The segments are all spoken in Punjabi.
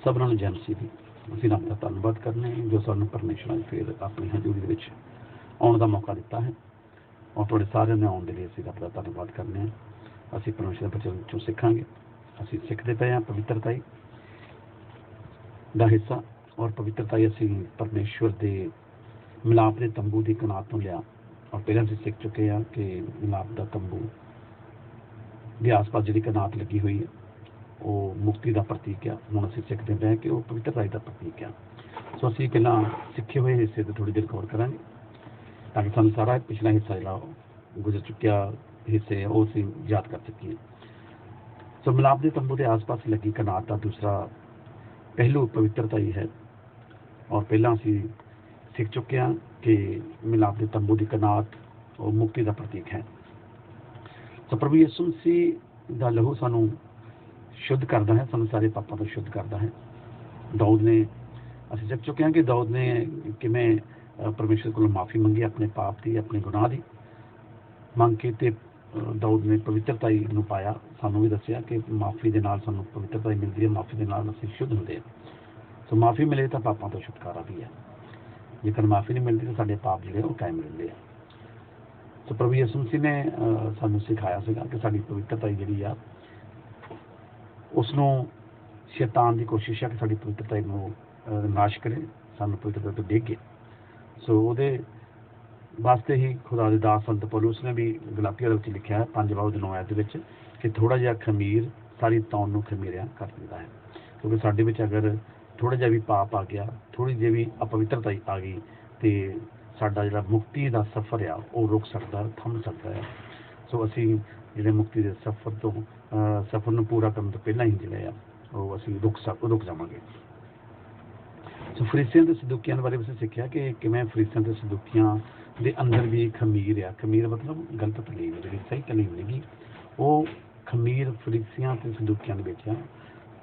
सब नालों जैम सी भी ਅਸੀਂ ਰੱਬ ਦਾ ਧੰਨਵਾਦ ਕਰਨੇ ਜੋ ਸਾਨੂੰ ਪਰਮੇਸ਼ਰ ਨੇ ਫਿਰ ਆਪਣੀ ਹਜ਼ੂਰੀ ਦੇ ਵਿੱਚ ਆਉਣ ਦਾ ਮੌਕਾ ਦਿੱਤਾ ਹੈ ਔਰ ਤੁਹਾਡੇ ਸਾਰਿਆਂ ਨੇ ਆਉਣ ਦੇ ਲਈ ਅਸੀਂ ਰੱਬ ਦਾ ਧੰਨਵਾਦ ਕਰਨੇ ਹਾਂ। ਅਸੀਂ ਪਰਮੇਸ਼ਰ ਦੇ ਬਚਨ ਵਿੱਚੋਂ ਸਿੱਖਾਂਗੇ। ਅਸੀਂ ਸਿੱਖਦੇ ਪਏ ਹਾਂ ਪਵਿੱਤਰਤਾ ਦਾ ਹਿੱਸਾ ਔਰ ਪਵਿੱਤਰਤਾ ਅਸੀਂ ਪਰਮੇਸ਼ਵਰ ਦੇ ਮਿਲਾਪ ਦੇ ਤੰਬੂ ਦੀ ਕਨਾਤ ਤੋਂ ਲਿਆ ਔਰ ਪਹਿਲਾਂ ਅਸੀਂ ਸਿੱਖ ਚੁੱਕੇ ਹਾਂ ਕਿ ਮਿਲਾਪ ਦਾ ਤੰਬੂ ਦੇ ਆਸ-ਪਾਸ ਜਿਹੜੀ ਕਨਾਤ ਲੱਗੀ ਹੋਈ ਹੈ ਉਹ ਮੁਕਤੀ ਦਾ ਪ੍ਰਤੀਕ ਆ। ਹੁਣ ਅਸੀਂ ਸਿੱਖਦੇ ਪਏ ਕਿ ਉਹ ਪਵਿੱਤਰਤਾ ਦਾ ਪ੍ਰਤੀਕ ਆ। ਸੋ ਅਸੀਂ ਪਹਿਲਾਂ ਸਿੱਖੇ ਹੋਏ ਹਿੱਸੇ 'ਤੇ ਥੋੜ੍ਹੀ ਦੇਰ ਗੌਰ ਕਰਾਂਗੇ ਤਾਂ ਕਿ ਸਾਨੂੰ ਸਾਰਾ ਪਿਛਲਾ ਹਿੱਸਾ ਜਿਹੜਾ ਗੁਜ਼ਰ ਚੁੱਕਿਆ ਹਿੱਸੇ ਉਹ ਅਸੀਂ ਯਾਦ ਕਰ ਸਕੀਏ। ਸੋ ਮਿਲਾਪ ਦੇ ਤੰਬੂ ਦੇ ਆਸ-ਪਾਸ ਲੱਗੀ ਕਨਾਤ ਦਾ ਦੂਸਰਾ ਪਹਿਲੂ ਪਵਿੱਤਰਤਾ ਹੀ ਹੈ ਔਰ ਪਹਿਲਾਂ ਅਸੀਂ ਸਿੱਖ ਚੁੱਕੇ ਹਾਂ ਕਿ ਮਿਲਾਪ ਦੇ ਤੰਬੂ ਦੀ ਕਨਾਤ ਉਹ ਮੁਕਤੀ ਦਾ ਪ੍ਰਤੀਕ ਹੈ। ਸੋ ਪ੍ਰਭੂ ਯਿਸੂ ਮਸੀਹ ਦਾ ਲਹੂ ਸਾਨੂੰ ਸ਼ੁੱਧ ਕਰਦਾ ਹੈ, ਸਾਨੂੰ ਸਾਰੇ ਪਾਪਾਂ ਤੋਂ ਸ਼ੁੱਧ ਕਰਦਾ ਹੈ। ਦਾਊਦ ਨੇ ਅਸੀਂ ਸਿੱਖ ਚੁੱਕੇ ਹਾਂ ਕਿ ਦਾਊਦ ਨੇ ਕਿਵੇਂ ਪਰਮੇਸ਼ਰ ਕੋਲੋਂ ਮਾਫੀ ਮੰਗੀ ਆਪਣੇ ਪਾਪ ਦੀ ਆਪਣੇ ਗੁਨਾਹ ਦੀ ਮੰਗ ਕੇ ਤੇ ਦਾਊਦ ਨੇ ਪਵਿੱਤਰਤਾ ਨੂੰ ਪਾਇਆ। ਸਾਨੂੰ ਵੀ ਦੱਸਿਆ ਕਿ ਮਾਫੀ ਦੇ ਨਾਲ ਸਾਨੂੰ ਪਵਿੱਤਰਤਾ ਮਿਲਦੀ ਹੈ, ਮਾਫੀ ਦੇ ਨਾਲ ਅਸੀਂ ਸ਼ੁੱਧ ਹੁੰਦੇ ਹਾਂ। ਸੋ ਮਾਫੀ ਮਿਲੇ ਤਾਂ ਪਾਪਾਂ ਤੋਂ ਛੁਟਕਾਰਾ ਵੀ ਹੈ, ਜੇਕਰ ਮਾਫੀ ਨਹੀਂ ਮਿਲਦੀ ਤਾਂ ਸਾਡੇ ਪਾਪ ਜਿਹੜੇ ਉਹ ਕਾਇਮ ਰਹਿੰਦੇ ਆ। ਸੋ ਪ੍ਰਭੂ ਯਿਸੂ ਮਸੀਹ ਨੇ ਸਾਨੂੰ ਸਿਖਾਇਆ ਸੀਗਾ ਕਿ ਸਾਡੀ ਪਵਿੱਤਰਤਾ ਜਿਹੜੀ ਆ ਉਸਨੂੰ ਸ਼ੈਤਾਨ ਦੀ ਕੋਸ਼ਿਸ਼ ਹੈ ਕਿ ਸਾਡੀ ਪਵਿੱਤਰਤਾ ਨੂੰ ਨਾਸ਼ ਕਰੇ, ਸਾਨੂੰ ਪਵਿੱਤਰਤਾ ਤੋਂ ਡੇਗੇ। ਸੋ ਉਹਦੇ ਵਾਸਤੇ ਹੀ ਖੁਦਾ ਦੇ ਦਾਸ ਸੰਤ ਪੌਲੁਸ ਨੇ ਵੀ ਗਲਾਤੀਆ ਦੇ ਵਿੱਚ ਲਿਖਿਆ ਹੈ 5:9 ਦੇ ਵਿੱਚ ਕਿ ਥੋੜ੍ਹਾ ਜਿਹਾ ਖਮੀਰ ਸਾਰੀ ਤੌਣ ਨੂੰ ਖਮੀਰਿਆ ਕਰ ਦਿੰਦਾ ਹੈ। ਕਿਉਂਕਿ ਸਾਡੇ ਵਿੱਚ ਅਗਰ ਥੋੜ੍ਹਾ ਜਿਹਾ ਵੀ ਪਾਪ ਆ ਗਿਆ, ਥੋੜ੍ਹੀ ਜਿਹੀ ਵੀ ਅਪਵਿੱਤਰਤਾ ਆ ਗਈ ਤੇ ਸਾਡਾ ਜਿਹੜਾ ਮੁਕਤੀ ਦਾ ਸਫ਼ਰ ਆ ਉਹ ਰੁਕ ਸਕਦਾ, ਥੰਮ ਸਕਦਾ ਹੈ। ਸੋ ਅਸੀਂ ਜਿਹੜੇ ਮੁਕਤੀ ਦੇ ਸਫ਼ਰ ਨੂੰ ਪੂਰਾ ਕਰਨ ਤੋਂ ਪਹਿਲਾਂ ਹੀ ਜਿਹੜੇ ਆ ਉਹ ਅਸੀਂ ਰੁਕ ਜਾਵਾਂਗੇ। ਸੋ ਫਰੀਸੀਆਂ ਤੇ ਸਦੂਕੀਆਂ ਦੇ ਬਾਰੇ ਅਸੀਂ ਸਿੱਖਿਆ ਕਿ ਕਿਵੇਂ ਫਰੀਸੀਆਂ ਤੇ ਸਦੂਕੀਆਂ ਦੇ ਅੰਦਰ ਵੀ ਖਮੀਰ ਆ। ਖਮੀਰ ਮਤਲਬ ਗਲਤ ਤਲੀਮ, ਜਿਹੜੀ ਸਹੀ ਤਲੀਮ ਨਹੀਂ, ਉਹ ਖਮੀਰ ਫਰੀਸੀਆਂ ਤੇ ਸਦੂਕੀਆਂ ਦੇ ਵਿੱਚ ਆ।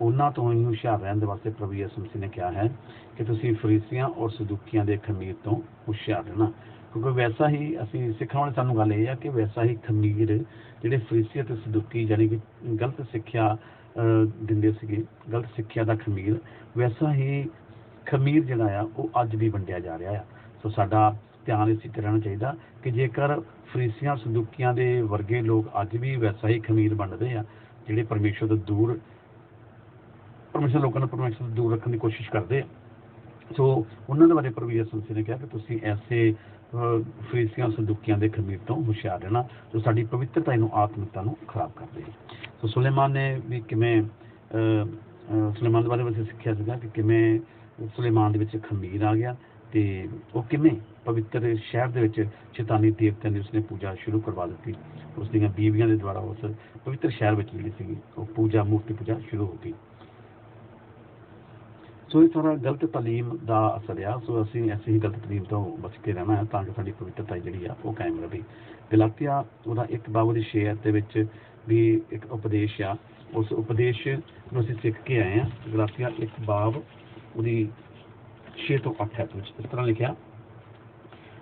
ਉਹਨਾਂ ਤੋਂ ਹੀ ਹੁਸ਼ਿਆਰ ਰਹਿਣ ਦੇ ਵਾਸਤੇ ਪ੍ਰਭੂ ਯਿਸੂ ਮਸੀਹ ਨੇ ਕਿਹਾ ਹੈ ਕਿ ਤੁਸੀਂ ਫਰੀਸੀਆਂ ਔਰ ਸਦੂਕੀਆਂ ਦੇ ਖਮੀਰ ਤੋਂ ਹੁਸ਼ਿਆਰ ਰਹਿਣਾ। ਕਿਉਂਕਿ ਵੈਸਾ ਹੀ ਅਸੀਂ ਸਿੱਖਣ ਵਾਲੀ ਸਾਨੂੰ ਗੱਲ ਇਹ ਆ ਕਿ ਵੈਸਾ ਹੀ ਖਮੀਰ ਜਿਹੜੇ ਫਰੀਸੀ ਅਤੇ ਸਦੂਕੀ ਯਾਨੀ ਕਿ ਗਲਤ ਸਿੱਖਿਆ ਦਿੰਦੇ ਸੀਗੇ, ਗਲਤ ਸਿੱਖਿਆ ਦਾ ਖਮੀਰ, ਵੈਸਾ ਹੀ ਖਮੀਰ ਜਿਹੜਾ ਆ ਉਹ ਅੱਜ ਵੀ ਵੰਡਿਆ ਜਾ ਰਿਹਾ ਆ। ਸੋ ਸਾਡਾ ਧਿਆਨ ਇਸ 'ਤੇ ਰਹਿਣਾ ਚਾਹੀਦਾ ਕਿ ਜੇਕਰ ਫਰੀਸੀਆਂ ਸਦੂਕੀਆਂ ਦੇ ਵਰਗੇ ਲੋਕ ਅੱਜ ਵੀ ਵੈਸਾ ਹੀ ਖਮੀਰ ਵੰਡਦੇ ਆ, ਜਿਹੜੇ ਪਰਮੇਸ਼ਰ ਲੋਕਾਂ ਨੂੰ ਪਰਮੇਸ਼ਰ ਤੋਂ ਦੂਰ ਰੱਖਣ ਦੀ ਕੋਸ਼ਿਸ਼ ਕਰਦੇ ਆ, ਸੋ ਉਹਨਾਂ ਦੇ ਬਾਰੇ ਪ੍ਰਭੂ ਯਿਸੂ ਮਸੀਹ ਨੇ ਕਿਹਾ ਕਿ ਤੁਸੀਂ ਐਸੇ ਫਰੀਸੀਆਂ ਸਦੂਕੀਆਂ ਦੇ ਖਮੀਰ ਤੋਂ ਹੁਸ਼ਿਆਰ ਰਹਿਣਾ ਜੋ ਸਾਡੀ ਪਵਿੱਤਰਤਾ ਨੂੰ ਆਤਮਿਕਤਾ ਨੂੰ ਖਰਾਬ ਕਰਦੇ। ਸੋ ਸੁਲੇਮਾਨ ਨੇ ਵੀ ਕਿਵੇਂ ਸੁਲੇਮਾਨ ਦੇ ਬਾਰੇ ਵਿੱਚ ਸਿੱਖਿਆ ਸੀਗਾ ਕਿ ਕਿਵੇਂ ਸੁਲੇਮਾਨ ਦੇ ਵਿੱਚ ਖਮੀਰ ਆ ਗਿਆ ਤੇ ਉਹ ਕਿਵੇਂ ਪਵਿੱਤਰ ਸ਼ਹਿਰ ਦੇ ਵਿੱਚ ਸ਼ੈਤਾਨੀ ਦੇਵਤਿਆਂ ਦੀ ਉਸਨੇ ਪੂਜਾ ਸ਼ੁਰੂ ਕਰਵਾ ਦਿੱਤੀ। ਉਸ ਦੀਆਂ ਬੀਵੀਆਂ ਦੇ ਦੁਆਰਾ ਉਸ ਪਵਿੱਤਰ ਸ਼ਹਿਰ ਵਿੱਚ ਜਿਹੜੀ ਸੀਗੀ ਉਹ ਮੂਰਤੀ ਪੂਜਾ ਸ਼ੁਰੂ ਹੋ ਗਈ। ਸੋ ਇਹ ਸਾਰਾ ਗਲਤ ਤਾਲੀਮ ਦਾ ਅਸਰ ਆ। ਸੋ ਅਸੀਂ ਐਸੀ ਹੀ ਗਲਤ ਤਾਲੀਮ ਤੋਂ ਬਚ ਕੇ ਰਹਿਣਾ ਹੈ ਤਾਂ ਕਿ ਸਾਡੀ ਪਵਿੱਤਰਤਾ ਜਿਹੜੀ ਆ ਉਹ ਕਾਇਮ ਰਹੇ। ਗਲਾਤੀਆ ਉਹਦਾ 1:6 ਦੇ ਵਿੱਚ ਵੀ ਇੱਕ ਉਪਦੇਸ਼ ਆ, ਉਸ ਉਪਦੇਸ਼ ਨੂੰ ਅਸੀਂ ਸਿੱਖ ਕੇ ਆਏ ਹਾਂ। ਗਲਾਤੀਆ 1:6 ਤੋਂ 8 ਵਿੱਚ ਇਸ ਤਰ੍ਹਾਂ ਲਿਖਿਆ,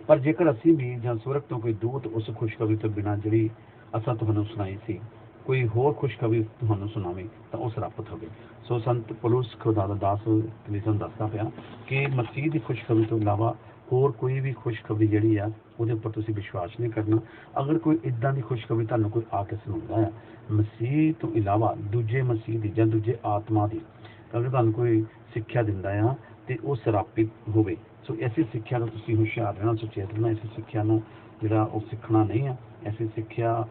ਪਰ ਜੇਕਰ ਅਸੀਂ ਵੀ ਜਾਂ ਸਵਰਗ ਤੋਂ ਕੋਈ ਦੂਤ ਉਸ ਖੁਸ਼ਖਬਰੀ ਤੋਂ ਬਿਨਾਂ ਜਿਹੜੀ ਅਸਾਂ ਤੁਹਾਨੂੰ ਸੁਣਾਈ ਸੀ ਕੋਈ ਹੋਰ ਖੁਸ਼ਖਬਰੀ ਤੁਹਾਨੂੰ ਸੁਣਾਵੇ ਤਾਂ ਉਹ ਸਰਾਪਤ ਹੋਵੇ। ਸੋ ਸੰਤ ਪੌਲੁਸ ਖੁਦਾ ਦਾ ਦਾਸ ਕਲੀਸਿਆ ਨੂੰ ਦੱਸਦਾ ਪਿਆ ਕਿ ਮਸੀਹ ਦੀ ਖੁਸ਼ਖਬਰੀ ਤੋਂ ਇਲਾਵਾ ਹੋਰ ਕੋਈ ਵੀ ਖੁਸ਼ਖਬਰੀ ਜਿਹੜੀ ਆ ਉਹਦੇ ਉੱਪਰ ਤੁਸੀਂ ਵਿਸ਼ਵਾਸ ਨਹੀਂ ਕਰਨਾ। ਅਗਰ ਕੋਈ ਇੱਦਾਂ ਦੀ ਖੁਸ਼ਖਬਰੀ ਤੁਹਾਨੂੰ ਕੋਈ ਆ ਕੇ ਸੁਣਾਉਂਦਾ ਹੈ ਮਸੀਹ ਤੋਂ ਇਲਾਵਾ ਦੂਜੇ ਮਸੀਹ ਦੀ ਜਾਂ ਦੂਜੇ ਆਤਮਾ ਦੀ, ਅਗਰ ਤੁਹਾਨੂੰ ਕੋਈ ਸਿੱਖਿਆ ਦਿੰਦਾ ਆ ਤੇ ਉਹ ਸਰਾਪਿਤ ਹੋਵੇ। ਸੋ ਐਸੀ ਸਿੱਖਿਆ ਤੋਂ ਤੁਸੀਂ ਹੁਸ਼ਿਆਰ ਰਹਿਣਾ, ਸੁਚੇਤ ਰਹਿਣਾ। ਐਸੀ ਸਿੱਖਿਆ ਨੂੰ ਜਿਹੜਾ ਉਹ ਸਿੱਖਣਾ ਨਹੀਂ ਆ। ਐਸੀ ਸਿੱਖਿਆ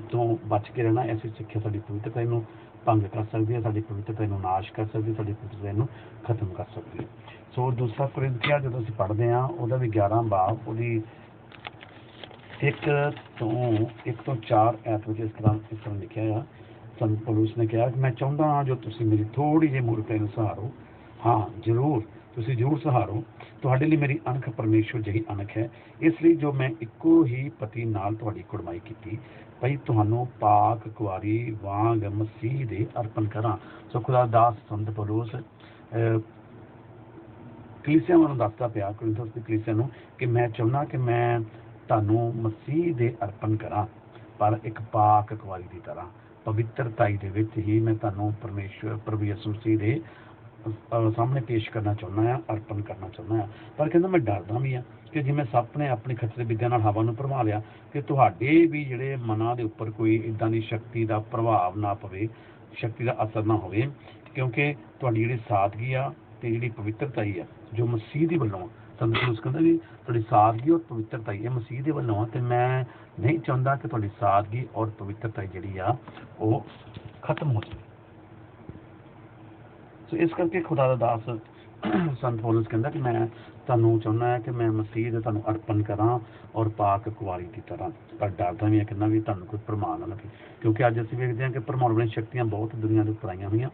ਤੋਂ ਬਚ ਕੇ ਰਹਿਣਾ। ਐਸੀ ਸਿੱਖਿਆ ਸਾਡੀ ਪਵਿੱਤਰਤਾ ਨੂੰ ਭੰਗ ਕਰ ਸਕਦੀ ਹੈ, ਸਾਡੀ ਪਵਿੱਤਰਤਾ ਨੂੰ ਨਾਸ਼ ਕਰ ਸਕਦੀ ਹੈ, ਸਾਡੀ ਪਵਿੱਤਰਤਾ ਨੂੰ ਖਤਮ ਕਰ ਸਕਦੀ ਹੈ। ਸੋ ਦੂਸਰਾ ਕੋਰਿੰਥੀਆਂ ਜਦੋਂ ਅਸੀਂ ਪੜ੍ਹਦੇ ਹਾਂ ਉਹਦਾ ਵੀ 11 ਬਾਬ ਉਹਦੀ 1 ਤੋਂ 4 ਵਿੱਚ ਇਸ ਤਰ੍ਹਾਂ ਲਿਖਿਆ ਆ। ਸੰਤ ਪੌਲੁਸ ਨੇ ਕਿਹਾ ਕਿ ਮੈਂ ਚਾਹੁੰਦਾ ਹਾਂ ਜੋ ਤੁਸੀਂ ਮੇਰੀ ਥੋੜ੍ਹੀ ਜਿਹੀ ਮੂਰਖਤਾ ਨੂੰ ਸਹਾਰੋ। ਹਾਂ ਜ਼ਰੂਰ, ਤੁਸੀਂ ਜ਼ਰੂਰ ਸਹਾਰੋ। ਤੁਹਾਡੇ ਲਈ ਮੇਰੀ ਅਣਖ ਪਰਮੇਸ਼ਵਰ ਜਿਹੀ ਅਣਖ ਹੈ। ਇਸ ਲਈ ਜੋ ਮੈਂ ਇੱਕੋ ਹੀ ਪਤੀ ਨਾਲ ਤੁਹਾਡੀ ਕੁੜਮਾਈ ਕੀਤੀ ਭਈ ਤੁਹਾਨੂੰ ਪਾਕ ਕੁਆਰੀ ਵਾਂਗ ਮਸੀਹ ਦੇ ਅਰਪਣ ਕਰਾਂ। ਸੋ ਖੁਦਾ ਦਾਸ ਸੰਤ ਪੌਲੁਸ ਕਲੀਸਿਆ ਨੂੰ ਦੱਸਦਾ ਪਿਆ, ਕੋਰਿੰਥੋਸ ਦੀ ਕਲੀਸਿਆ ਨੂੰ, ਕਿ ਮੈਂ ਚਾਹੁੰਦਾ ਕਿ ਮੈਂ ਤੁਹਾਨੂੰ ਮਸੀਹ ਦੇ ਅਰਪਣ ਕਰਾਂ, ਪਰ ਇੱਕ ਪਾਕ ਕੁਆਰੀ ਦੀ ਤਰ੍ਹਾਂ ਪਵਿੱਤਰਤਾ ਦੇ ਵਿੱਚ ਹੀ ਮੈਂ ਤੁਹਾਨੂੰ ਪ੍ਰਭੂ ਯਿਸੂ ਮਸੀਹ ਦੇ ਸਾਹਮਣੇ ਪੇਸ਼ ਕਰਨਾ ਚਾਹੁੰਦਾ ਆ, ਅਰਪਣ ਕਰਨਾ ਚਾਹੁੰਦਾ ਆ। ਪਰ ਕਹਿੰਦਾ ਮੈਂ ਡਰਦਾ ਵੀ ਆ ਕਿ ਜਿਵੇਂ ਸੱਪ ਨੇ ਆਪਣੀ ਖੱਤਰੀ ਵਿਦਿਆ ਨਾਲ ਹਵਾ ਨੂੰ ਭਰਮਾ ਲਿਆ, ਕਿ ਤੁਹਾਡੇ ਵੀ ਜਿਹੜੇ ਮਨਾਂ ਦੇ ਉੱਪਰ ਕੋਈ ਇੱਦਾਂ ਦੀ ਸ਼ਕਤੀ ਦਾ ਪ੍ਰਭਾਵ ਨਾ ਪਵੇ, ਸ਼ਕਤੀ ਦਾ ਅਸਰ ਨਾ ਹੋਵੇ, ਕਿਉਂਕਿ ਤੁਹਾਡੀ ਜਿਹੜੀ ਸਾਦਗੀ ਆ ਤੇ ਜਿਹੜੀ ਪਵਿੱਤਰਤਾ ਹੀ ਆ ਜੋ ਮਸੀਹ ਦੇ ਵੱਲੋਂ ਸੰਤ ਪੌਲੁਸ ਕਹਿੰਦਾ ਵੀ ਤੁਹਾਡੀ ਸਾਦਗੀ ਔਰ ਪਵਿੱਤਰਤਾ ਹੀ ਹੈ ਮਸੀਹ ਦੇ ਵੱਲੋਂ ਆ, ਤੇ ਮੈਂ ਨਹੀਂ ਚਾਹੁੰਦਾ ਕਿ ਤੁਹਾਡੀ ਸਾਦਗੀ ਔਰ ਪਵਿੱਤਰਤਾ ਜਿਹੜੀ ਆ ਉਹ ਖਤਮ ਹੋ ਜਾਵੇ। ਸੋ ਇਸ ਕਰਕੇ ਖੁਦਾ ਦਾ ਦਾਸ ਸੰਤ ਪੌਲੁਸ ਕਹਿੰਦਾ ਕਿ ਮੈਂ ਤੁਹਾਨੂੰ ਚਾਹੁੰਦਾ ਹੈ ਕਿ ਮੈਂ ਮਸੀਹ ਦੇ ਤੁਹਾਨੂੰ ਅਰਪਣ ਕਰਾਂ ਔਰ ਪਾਕ ਕੁਆਰੀ ਦੀ ਤਰ੍ਹਾਂ, ਪਰ ਡਰਦਾ ਵੀ ਹੈ ਕਹਿੰਦਾ ਵੀ ਤੁਹਾਨੂੰ ਕੋਈ ਭਰਮਾ ਨਾ ਲੱਗੇ, ਕਿਉਂਕਿ ਅੱਜ ਅਸੀਂ ਵੇਖਦੇ ਹਾਂ ਕਿ ਭਰਮਾਉਣ ਵਾਲੀਆਂ ਸ਼ਕਤੀਆਂ ਬਹੁਤ ਦੁਨੀਆ ਦੇ ਉੱਪਰ ਆਈਆਂ ਹੋਈਆਂ,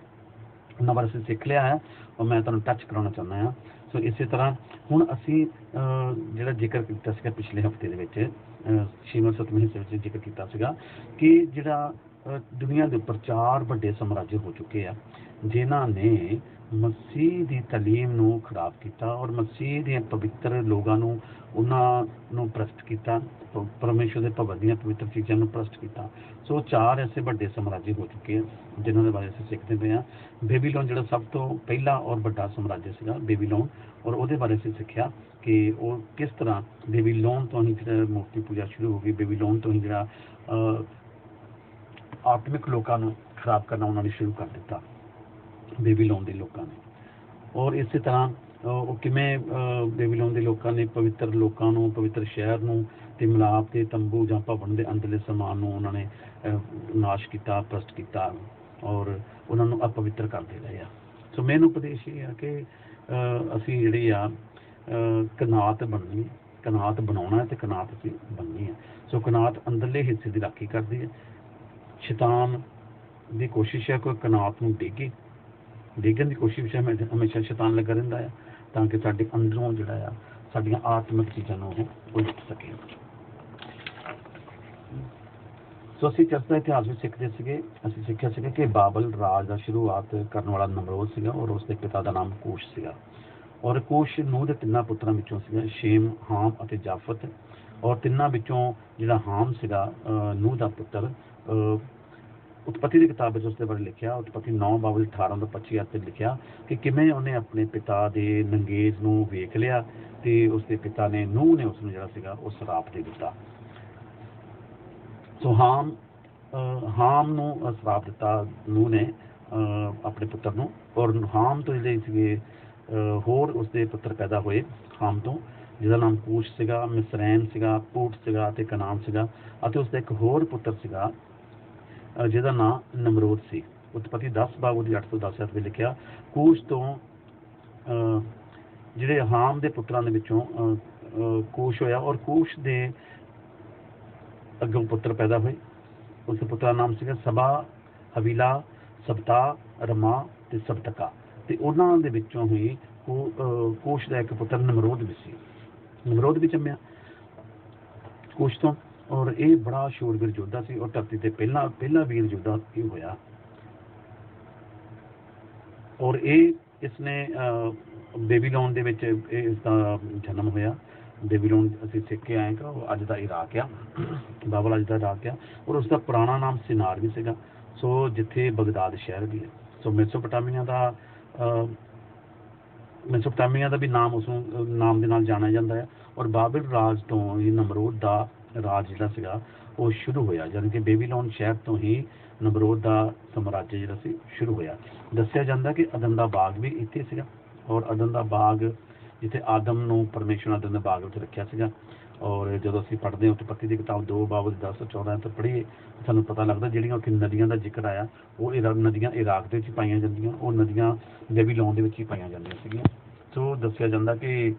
ਉਹਨਾਂ ਬਾਰੇ ਅਸੀਂ ਸਿੱਖ ਲਿਆ ਹੈ ਔਰ ਮੈਂ ਤੁਹਾਨੂੰ ਟੱਚ ਕਰਾਉਣਾ ਚਾਹੁੰਦਾ ਹਾਂ। ਸੋ ਇਸੇ ਤਰ੍ਹਾਂ ਹੁਣ ਅਸੀਂ ਜਿਹੜਾ ਜ਼ਿਕਰ ਕੀਤਾ ਸੀਗਾ ਪਿਛਲੇ ਹਫ਼ਤੇ ਦੇ ਵਿੱਚ 6ਵੇਂ 7ਵੇਂ ਹਿੱਸੇ ਵਿੱਚ ਜ਼ਿਕਰ ਕੀਤਾ ਸੀਗਾ ਕਿ ਜਿਹੜਾ ਦੁਨੀਆ ਦੇ ਉੱਪਰ 4 ਵੱਡੇ ਸਾਮਰਾਜ ਹੋ ਚੁੱਕੇ ਆ ਜਿਨ੍ਹਾਂ ਨੇ ਮਸੀਹ ਦੀ ਤਾਲੀਮ ਨੂੰ ਖਰਾਬ ਕੀਤਾ ਔਰ ਮਸੀਹ ਦੀਆਂ ਪਵਿੱਤਰ ਲੋਕਾਂ ਨੂੰ ਉਹਨਾਂ ਨੂੰ ਭ੍ਰਸ਼ਟ ਕੀਤਾ, ਪਰਮੇਸ਼ਰ ਦੇ ਭਵਨ ਦੀਆਂ ਪਵਿੱਤਰ ਚੀਜ਼ਾਂ ਨੂੰ ਭ੍ਰਸ਼ਟ ਕੀਤਾ। ਸੋ 4 ਐਸੇ ਵੱਡੇ ਸਾਮਰਾਜ ਹੋ ਚੁੱਕੇ ਆ ਜਿਨ੍ਹਾਂ ਦੇ ਬਾਰੇ ਅਸੀਂ ਸਿੱਖਦੇ ਪਏ ਹਾਂ। ਬੇਬੀਲੋਨ ਜਿਹੜਾ ਸਭ ਤੋਂ ਪਹਿਲਾ ਔਰ ਵੱਡਾ ਸਾਮਰਾਜ ਸੀਗਾ ਬੇਬੀਲੋਨ, ਔਰ ਉਹਦੇ ਬਾਰੇ ਅਸੀਂ ਸਿੱਖਿਆ ਕਿ ਉਹ ਕਿਸ ਤਰ੍ਹਾਂ ਬੇਬੀਲੋਨ ਤੋਂ ਹੀ ਜਿਹੜਾ ਮੂਰਤੀ ਪੂਜਾ ਸ਼ੁਰੂ ਹੋ ਗਈ, ਬੇਬੀਲੋਨ ਤੋਂ ਹੀ ਜਿਹੜਾ ਆਤਮਿਕ ਲੋਕਾਂ ਨੂੰ ਖਰਾਬ ਕਰਨਾ ਉਹਨਾਂ ਨੇ ਸ਼ੁਰੂ ਕਰ ਦਿੱਤਾ ਬੇਬੀਲੋਨ ਦੇ ਲੋਕਾਂ ਨੇ। ਔਰ ਇਸੇ ਤਰ੍ਹਾਂ ਉਹ ਕਿਵੇਂ ਬੇਬੀਲੋਨ ਦੇ ਲੋਕਾਂ ਨੇ ਪਵਿੱਤਰ ਲੋਕਾਂ ਨੂੰ, ਪਵਿੱਤਰ ਸ਼ਹਿਰ ਨੂੰ ਤੇ ਮਿਲਾਪ ਦੇ ਤੰਬੂ ਜਾਂ ਭਵਨ ਦੇ ਅੰਦਰਲੇ ਸਮਾਨ ਨੂੰ ਉਹਨਾਂ ਨੇ ਨਾਸ਼ ਕੀਤਾ, ਭ੍ਰਸ਼ਟ ਕੀਤਾ ਔਰ ਉਹਨਾਂ ਨੂੰ ਅਪਵਿੱਤਰ ਕਰਦੇ ਰਹੇ ਆ। ਸੋ ਮੈਨੂੰ ਉਪਦੇਸ਼ ਇਹ ਆ ਕਿ ਅਸੀਂ ਜਿਹੜੀ ਆ ਕਨਾਤ ਬਣਨੀ, ਕਨਾਤ ਬਣਾਉਣਾ ਤੇ ਕਨਾਤ ਅਸੀਂ ਬਣਨੀ ਹੈ। ਸੋ ਕਨਾਤ ਅੰਦਰਲੇ ਹਿੱਸੇ ਦੀ ਰਾਖੀ ਕਰਦੀ ਹੈ। ਸ਼ੈਤਾਨ ਦੀ ਕੋਸ਼ਿਸ਼ ਹੈ ਕੋਈ ਕਨਾਤ ਨੂੰ ਡੇਗਣ ਦੀ ਕੋਸ਼ਿਸ਼ ਹਮੇਸ਼ਾ ਸ਼ੈਤਾਨ ਲੱਗਾ ਰਹਿੰਦਾ ਆ ਤਾਂ ਕਿ ਸਾਡੇ ਅੰਦਰੋਂ ਜਿਹੜਾ ਆ ਸਾਡੀਆਂ ਆਤਮਿਕ ਚੀਜ਼ਾਂ ਨੂੰ ਉਹ ਉਲਟ ਸਕੇ। ਸੋ ਅਸੀਂ ਚਰਚ ਦਾ ਇਤਿਹਾਸ ਵੀ ਸਿੱਖਦੇ ਸੀਗੇ। ਅਸੀਂ ਸਿੱਖਿਆ ਸੀਗਾ ਕਿ ਬਾਬਲ ਰਾਜ ਦਾ ਸ਼ੁਰੂਆਤ ਕਰਨ ਵਾਲਾ ਨਮਰੋਦ ਸੀਗਾ ਔਰ ਉਸਦੇ ਪਿਤਾ ਦਾ ਨਾਮ ਕੂਸ਼ ਸੀਗਾ, ਔਰ ਕੂਸ਼ ਨੂਹ ਦੇ 3 ਪੁੱਤਰਾਂ ਵਿੱਚੋਂ ਸੀਗਾ, ਸ਼ੇਮ, ਹਾਮ ਅਤੇ ਜਾਫਤ। ਔਰ ਤਿੰਨਾਂ ਵਿੱਚੋਂ ਜਿਹੜਾ ਹਾਮ ਸੀਗਾ ਨੂਹ ਦਾ ਪੁੱਤਰ, ਉਤਪਤੀ ਦੀ ਕਿਤਾਬ ਵਿੱਚ ਉਸਦੇ ਬਾਰੇ ਲਿਖਿਆ, ਉਤਪਤੀ 9 ਬਾਬਲ 18 ਤੋਂ 25 ਤੇ ਲਿਖਿਆ ਕਿ ਕਿਵੇਂ ਉਹਨੇ ਆਪਣੇ ਪਿਤਾ ਦੇ ਨੰਗੇਜ ਨੂੰ ਵੇਖ ਲਿਆ ਤੇ ਉਸਦੇ ਪਿਤਾ ਨੇ, ਨੂਹ ਨੇ ਉਸਨੂੰ ਜਿਹੜਾ ਸੀਗਾ ਉਹ ਸਰਾਪ ਦੇ ਦਿੱਤਾ। ਸੋ ਹਾਮ ਨੂੰ ਸਰਾਪ ਦਿੱਤਾ ਨੂਹ ਨੇ ਆਪਣੇ ਪੁੱਤਰ ਨੂੰ, ਔਰ ਹਾਮ ਤੋਂ ਜਿਹੜੇ ਸੀਗੇ ਹੋਰ ਉਸਦੇ ਪੁੱਤਰ ਪੈਦਾ ਹੋਏ ਹਾਮ ਤੋਂ, ਜਿਹਦਾ ਨਾਮ ਕੂਸ਼ ਸੀਗਾ, ਮਿਸਰੈਮ ਸੀਗਾ, ਪੂਟ ਸੀਗਾ ਅਤੇ ਕਨਾਨ ਸੀਗਾ, ਅਤੇ ਉਸਦਾ ਇੱਕ ਹੋਰ ਪੁੱਤਰ ਸੀਗਾ ਜਿਹਦਾ ਨਾਂ ਨਮਰੋਦ ਸੀ। ਉਤਪਤੀ 10 ਬਾਬ ਉਹਦੀ 8 ਤੋਂ 10 ਵਿੱਚ ਲਿਖਿਆ। ਕੂਸ਼ ਤੋਂ ਜਿਹੜੇ ਹਾਮ ਦੇ ਪੁੱਤਰਾਂ ਦੇ ਵਿੱਚੋਂ ਕੂਸ਼ ਹੋਇਆ, ਔਰ ਕੂਸ਼ ਦੇ ਅੱਗੋਂ ਪੁੱਤਰ ਪੈਦਾ ਹੋਏ। ਉਸ ਦੇ ਪੁੱਤਰਾਂ ਦਾ ਨਾਮ ਸੀਗਾ ਸਬਾ, ਹਵੀਲਾ, ਸਬਤਾ, ਰਮਾ ਤੇ ਸਬਤਕਾ, ਤੇ ਉਹਨਾਂ ਦੇ ਵਿੱਚੋਂ ਹੀ ਕੂਸ਼ ਦਾ ਇੱਕ ਪੁੱਤਰ ਨਮਰੋਦ ਵੀ ਸੀ। ਨਮਰੋਦ ਵੀ ਜੰਮਿਆ ਕੂਸ਼ ਤੋਂ, ਔਰ ਇਹ ਬੜਾ ਸ਼ੂਰਵੀਰ ਯੋਧਾ ਸੀ ਔਰ ਧਰਤੀ ਤੇ ਪਹਿਲਾ ਵੀਰ ਯੋਧਾ ਇਹ ਹੋਇਆ। ਔਰ ਇਸਨੇ ਬੇਬੀਲੋਨ ਦੇ ਵਿੱਚ ਇਸਦਾ ਜਨਮ ਹੋਇਆ। ਬੇਬੀਲੋਨ ਅਸੀਂ ਸਿੱਖ ਕੇ ਆਏ ਕਿ ਉਹ ਅੱਜ ਦਾ ਇਰਾਕ ਆ, ਬਾਬਲ ਅੱਜ ਦਾ ਇਰਾਕ ਆ, ਔਰ ਉਸਦਾ ਪੁਰਾਣਾ ਨਾਮ ਸਿਨਾਰ ਵੀ ਸੀਗਾ, ਸੋ ਜਿੱਥੇ ਬਗਦਾਦ ਸ਼ਹਿਰ ਵੀ ਹੈ। ਸੋ ਮੈਸੋਪੋਟਾਮੀਆ ਦਾ ਵੀ ਨਾਮ ਉਸ ਨਾਮ ਦੇ ਨਾਲ ਜਾਣਿਆ ਜਾਂਦਾ ਹੈ। ਔਰ ਬਾਬਲ ਰਾਜ ਤੋਂ ਹੀ ਨਮਰੋਦ ਦਾ ਰਾਜ ਜਿਹੜਾ ਸੀਗਾ ਉਹ ਸ਼ੁਰੂ ਹੋਇਆ, ਯਾਨੀ ਕਿ ਬੇਬੀਲੋਨ ਸ਼ਹਿਰ ਤੋਂ ਹੀ ਨਮਰੋਦ ਦਾ ਸਾਮਰਾਜ ਜਿਹੜਾ ਸੀ ਸ਼ੁਰੂ ਹੋਇਆ। ਦੱਸਿਆ ਜਾਂਦਾ ਕਿ ਅਦਨ ਦਾ ਬਾਗ ਵੀ ਇੱਥੇ ਸੀਗਾ, ਔਰ ਅਦਨ ਦਾ ਬਾਗ ਜਿੱਥੇ ਆਦਮ ਨੂੰ ਪਰਮੇਸ਼ਰ ਨੇ ਅਦਨ ਦੇ ਬਾਗ ਵਿੱਚ ਰੱਖਿਆ ਸੀਗਾ। ਔਰ ਜਦੋਂ ਅਸੀਂ ਪੜ੍ਹਦੇ ਹਾਂ ਉਤਪਤੀ ਦੀ ਕਿਤਾਬ 2 ਬਾਬ 10-14 ਤੋਂ ਪੜ੍ਹੀਏ ਸਾਨੂੰ ਪਤਾ ਲੱਗਦਾ ਜਿਹੜੀਆਂ ਉੱਥੇ ਨਦੀਆਂ ਦਾ ਜ਼ਿਕਰ ਆਇਆ ਉਹ ਨਦੀਆਂ ਇਰਾਕ ਦੇ ਵਿੱਚ ਪਾਈਆਂ ਜਾਂਦੀਆਂ, ਉਹ ਨਦੀਆਂ ਬੇਬੀਲੋਨ ਦੇ ਵਿੱਚ ਹੀ ਪਾਈਆਂ ਜਾਂਦੀਆਂ ਸੀਗੀਆਂ। ਸੋ ਦੱਸਿਆ ਜਾਂਦਾ ਕਿ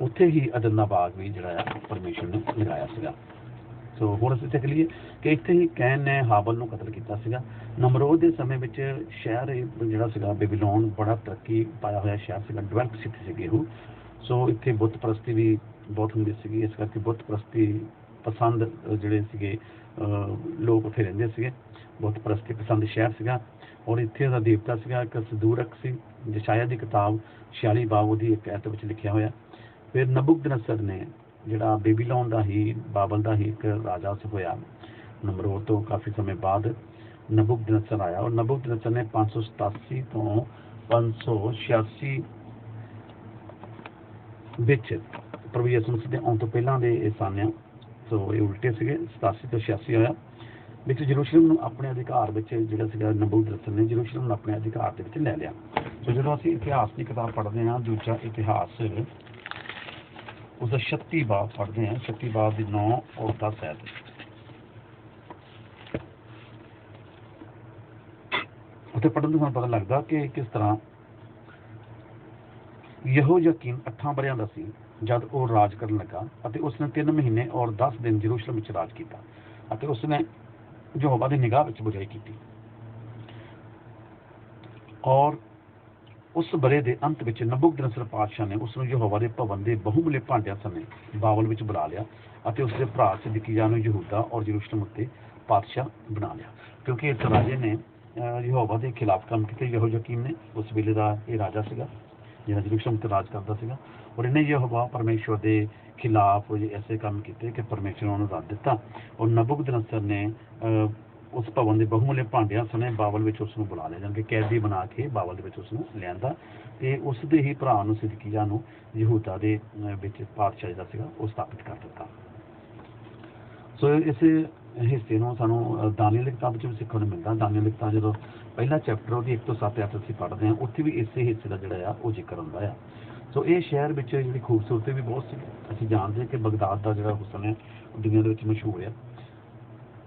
ਉੱਥੇ ਹੀ ਅਦਨ ਦਾ ਬਾਗ ਵੀ ਜਿਹੜਾ ਆ ਪਰਮੇਸ਼ਰ ਨੇ ਲਗਾਇਆ ਸੀਗਾ। ਸੋ ਹੁਣ ਅਸੀਂ ਸਿੱਖ ਲਈਏ ਕਿ ਇੱਥੇ ਹੀ ਕੈਨ ਨੇ ਹਾਬਲ ਨੂੰ ਕਤਲ ਕੀਤਾ ਸੀਗਾ। ਨਮਰੋਦ ਦੇ ਸਮੇਂ ਵਿੱਚ ਸ਼ਹਿਰ ਜਿਹੜਾ ਸੀਗਾ ਬੇਬੀਲੋਨ ਬੜਾ ਤਰੱਕੀ ਪਾਇਆ ਹੋਇਆ ਸ਼ਹਿਰ ਸੀਗਾ, ਡਿਵੈਲਪ ਸਿਟੀ ਸੀਗੀ ਉਹ। ਸੋ ਇੱਥੇ ਬੁੱਤ ਪ੍ਰਸਤੀ ਵੀ ਬਹੁਤ ਹੁੰਦੀ ਸੀਗੀ, ਇਸ ਕਰਕੇ ਬੁੱਤ ਪ੍ਰਸਤੀ ਪਸੰਦ ਜਿਹੜੇ ਸੀਗੇ ਲੋਕ ਉੱਥੇ ਰਹਿੰਦੇ ਸੀਗੇ। ਬੁੱਤ ਪ੍ਰਸਤੀ ਪਸੰਦ ਸ਼ਹਿਰ ਸੀਗਾ, ਔਰ ਇੱਥੇ ਦਾ ਦੇਵਤਾ ਸੀਗਾ ਇੱਕ ਸਦੂਰਕ ਸੀ। ਯਸ਼ਾਇਆ ਦੀ ਕਿਤਾਬ 46 ਬਾਬ ਉਹਦੀ ਇੱਕ ਐਤ ਵਿੱਚ ਲਿਖਿਆ ਹੋਇਆ। ਫਿਰ ਨਬੂਕਦਨਸਰ ਨੇ ਜਿਹੜਾ ਬੇਬੀਲੋਨ ਦਾ ਹੀ, ਬਾਬਲ ਦਾ ਹੀ ਇੱਕ ਰਾਜਾ ਹੋਇਆ ਨਮਰੋਦ ਤੋਂ ਕਾਫੀ ਸਮੇਂ ਬਾਅਦ, नबूकदनस्सर आया और नबूकदनस्सर ने 587 तो 586 ਵਿੱਚ ਪ੍ਰਭੂ ਯਿਸੂ ਮਸੀਹ ਦੇ ਆਉਣ ਤੋਂ ਪਹਿਲਾਂ ਦੇ ਇਹ ਸਨ ਆ। ਸੋ ਇਹ ਉਲਟੇ ਸੀਗੇ, 87 ਤੋਂ 86 ਹੋਇਆ ਵਿੱਚ ਯਰੂਸ਼ਲਮ ਨੂੰ ਆਪਣੇ ਅਧਿਕਾਰ ਵਿੱਚ ਜਿਹੜਾ ਸੀਗਾ ਨਬੂਕਦਨਸਰ ਨੇ ਯਰੂਸ਼ਲਮ ਨੂੰ ਆਪਣੇ ਅਧਿਕਾਰ ਦੇ ਵਿੱਚ ਲੈ ਲਿਆ। ਸੋ ਜਦੋਂ ਅਸੀਂ ਇਤਿਹਾਸ ਦੀ ਕਿਤਾਬ ਪੜ੍ਹਦੇ ਹਾਂ, ਦੂਜਾ ਇਤਿਹਾਸ उसका 36 बाब पढ़ते हैं, 36 बाब की 9 और 10 है। उत्थे पढ़न तो पता लगता कि किस तरह यहोयाकीन 8 वरियां दा सी जद वो राज करन लगा अते उसने 3 महीने और 10 दिन यरूशलेम विच राज किया अते उसने यहोवा दी निगाह विच बुराई की और उस बरे के अंत में नबूकदनस्सर पातशाह ने उसनूं यहोवा के भवन के बहुमूल्य भांडियां सने बाबल में बुला लिया और उसके भरा सिदकिय्याह नूं यहूदा और यरूशलेम उत्ते पातशाह बना लिया, क्योंकि इस राजे ने यहोवा के खिलाफ काम किए। यहोयाकीन ने उस वेले का यह राजा सीगा जिहड़ा यरूशलेम उत्ते राज करता सीगा और इन्हें यहोवा परमेश्वर के खिलाफ ऐसे काम किए कि परमेश्वर ने उन्हें रद्द दिता और नबूकदनस्सर ने उस भवन के बहुमूल्य भांडियां सने बाबल में उसनूं बुला लिया, जानी कि कैदी बना के बाबल में उसनूं लिआंदा ते उसदे ही भरा नूं सिदकिय्याह नूं यहूदा दे विच पातशाह जिहड़ा सीगा वो स्थापित कर दिता। सो इस हिस्से नूं सानूं दानियल दी किताब च भी सीखण नूं मिलदा। दानियल दी किताब जदों पहला चैप्टर ਉਹਦੀ 1 ਤੋਂ 7 तक ਅਸੀਂ पढ़ते हैं, उत्थे भी इसे हिस्से का जिहड़ा आ ਉਹ ਜ਼ਿਕਰ ਹੁੰਦਾ आ। सो ये शहर ਵਿੱਚ ਜਿਹੜੀ खूबसूरती भी बहुत सी, ਅਸੀਂ ਜਾਣਦੇ कि बगदाद का जिहड़ा हुसन है दुनिया ਦੇ ਵਿੱਚ मशहूर है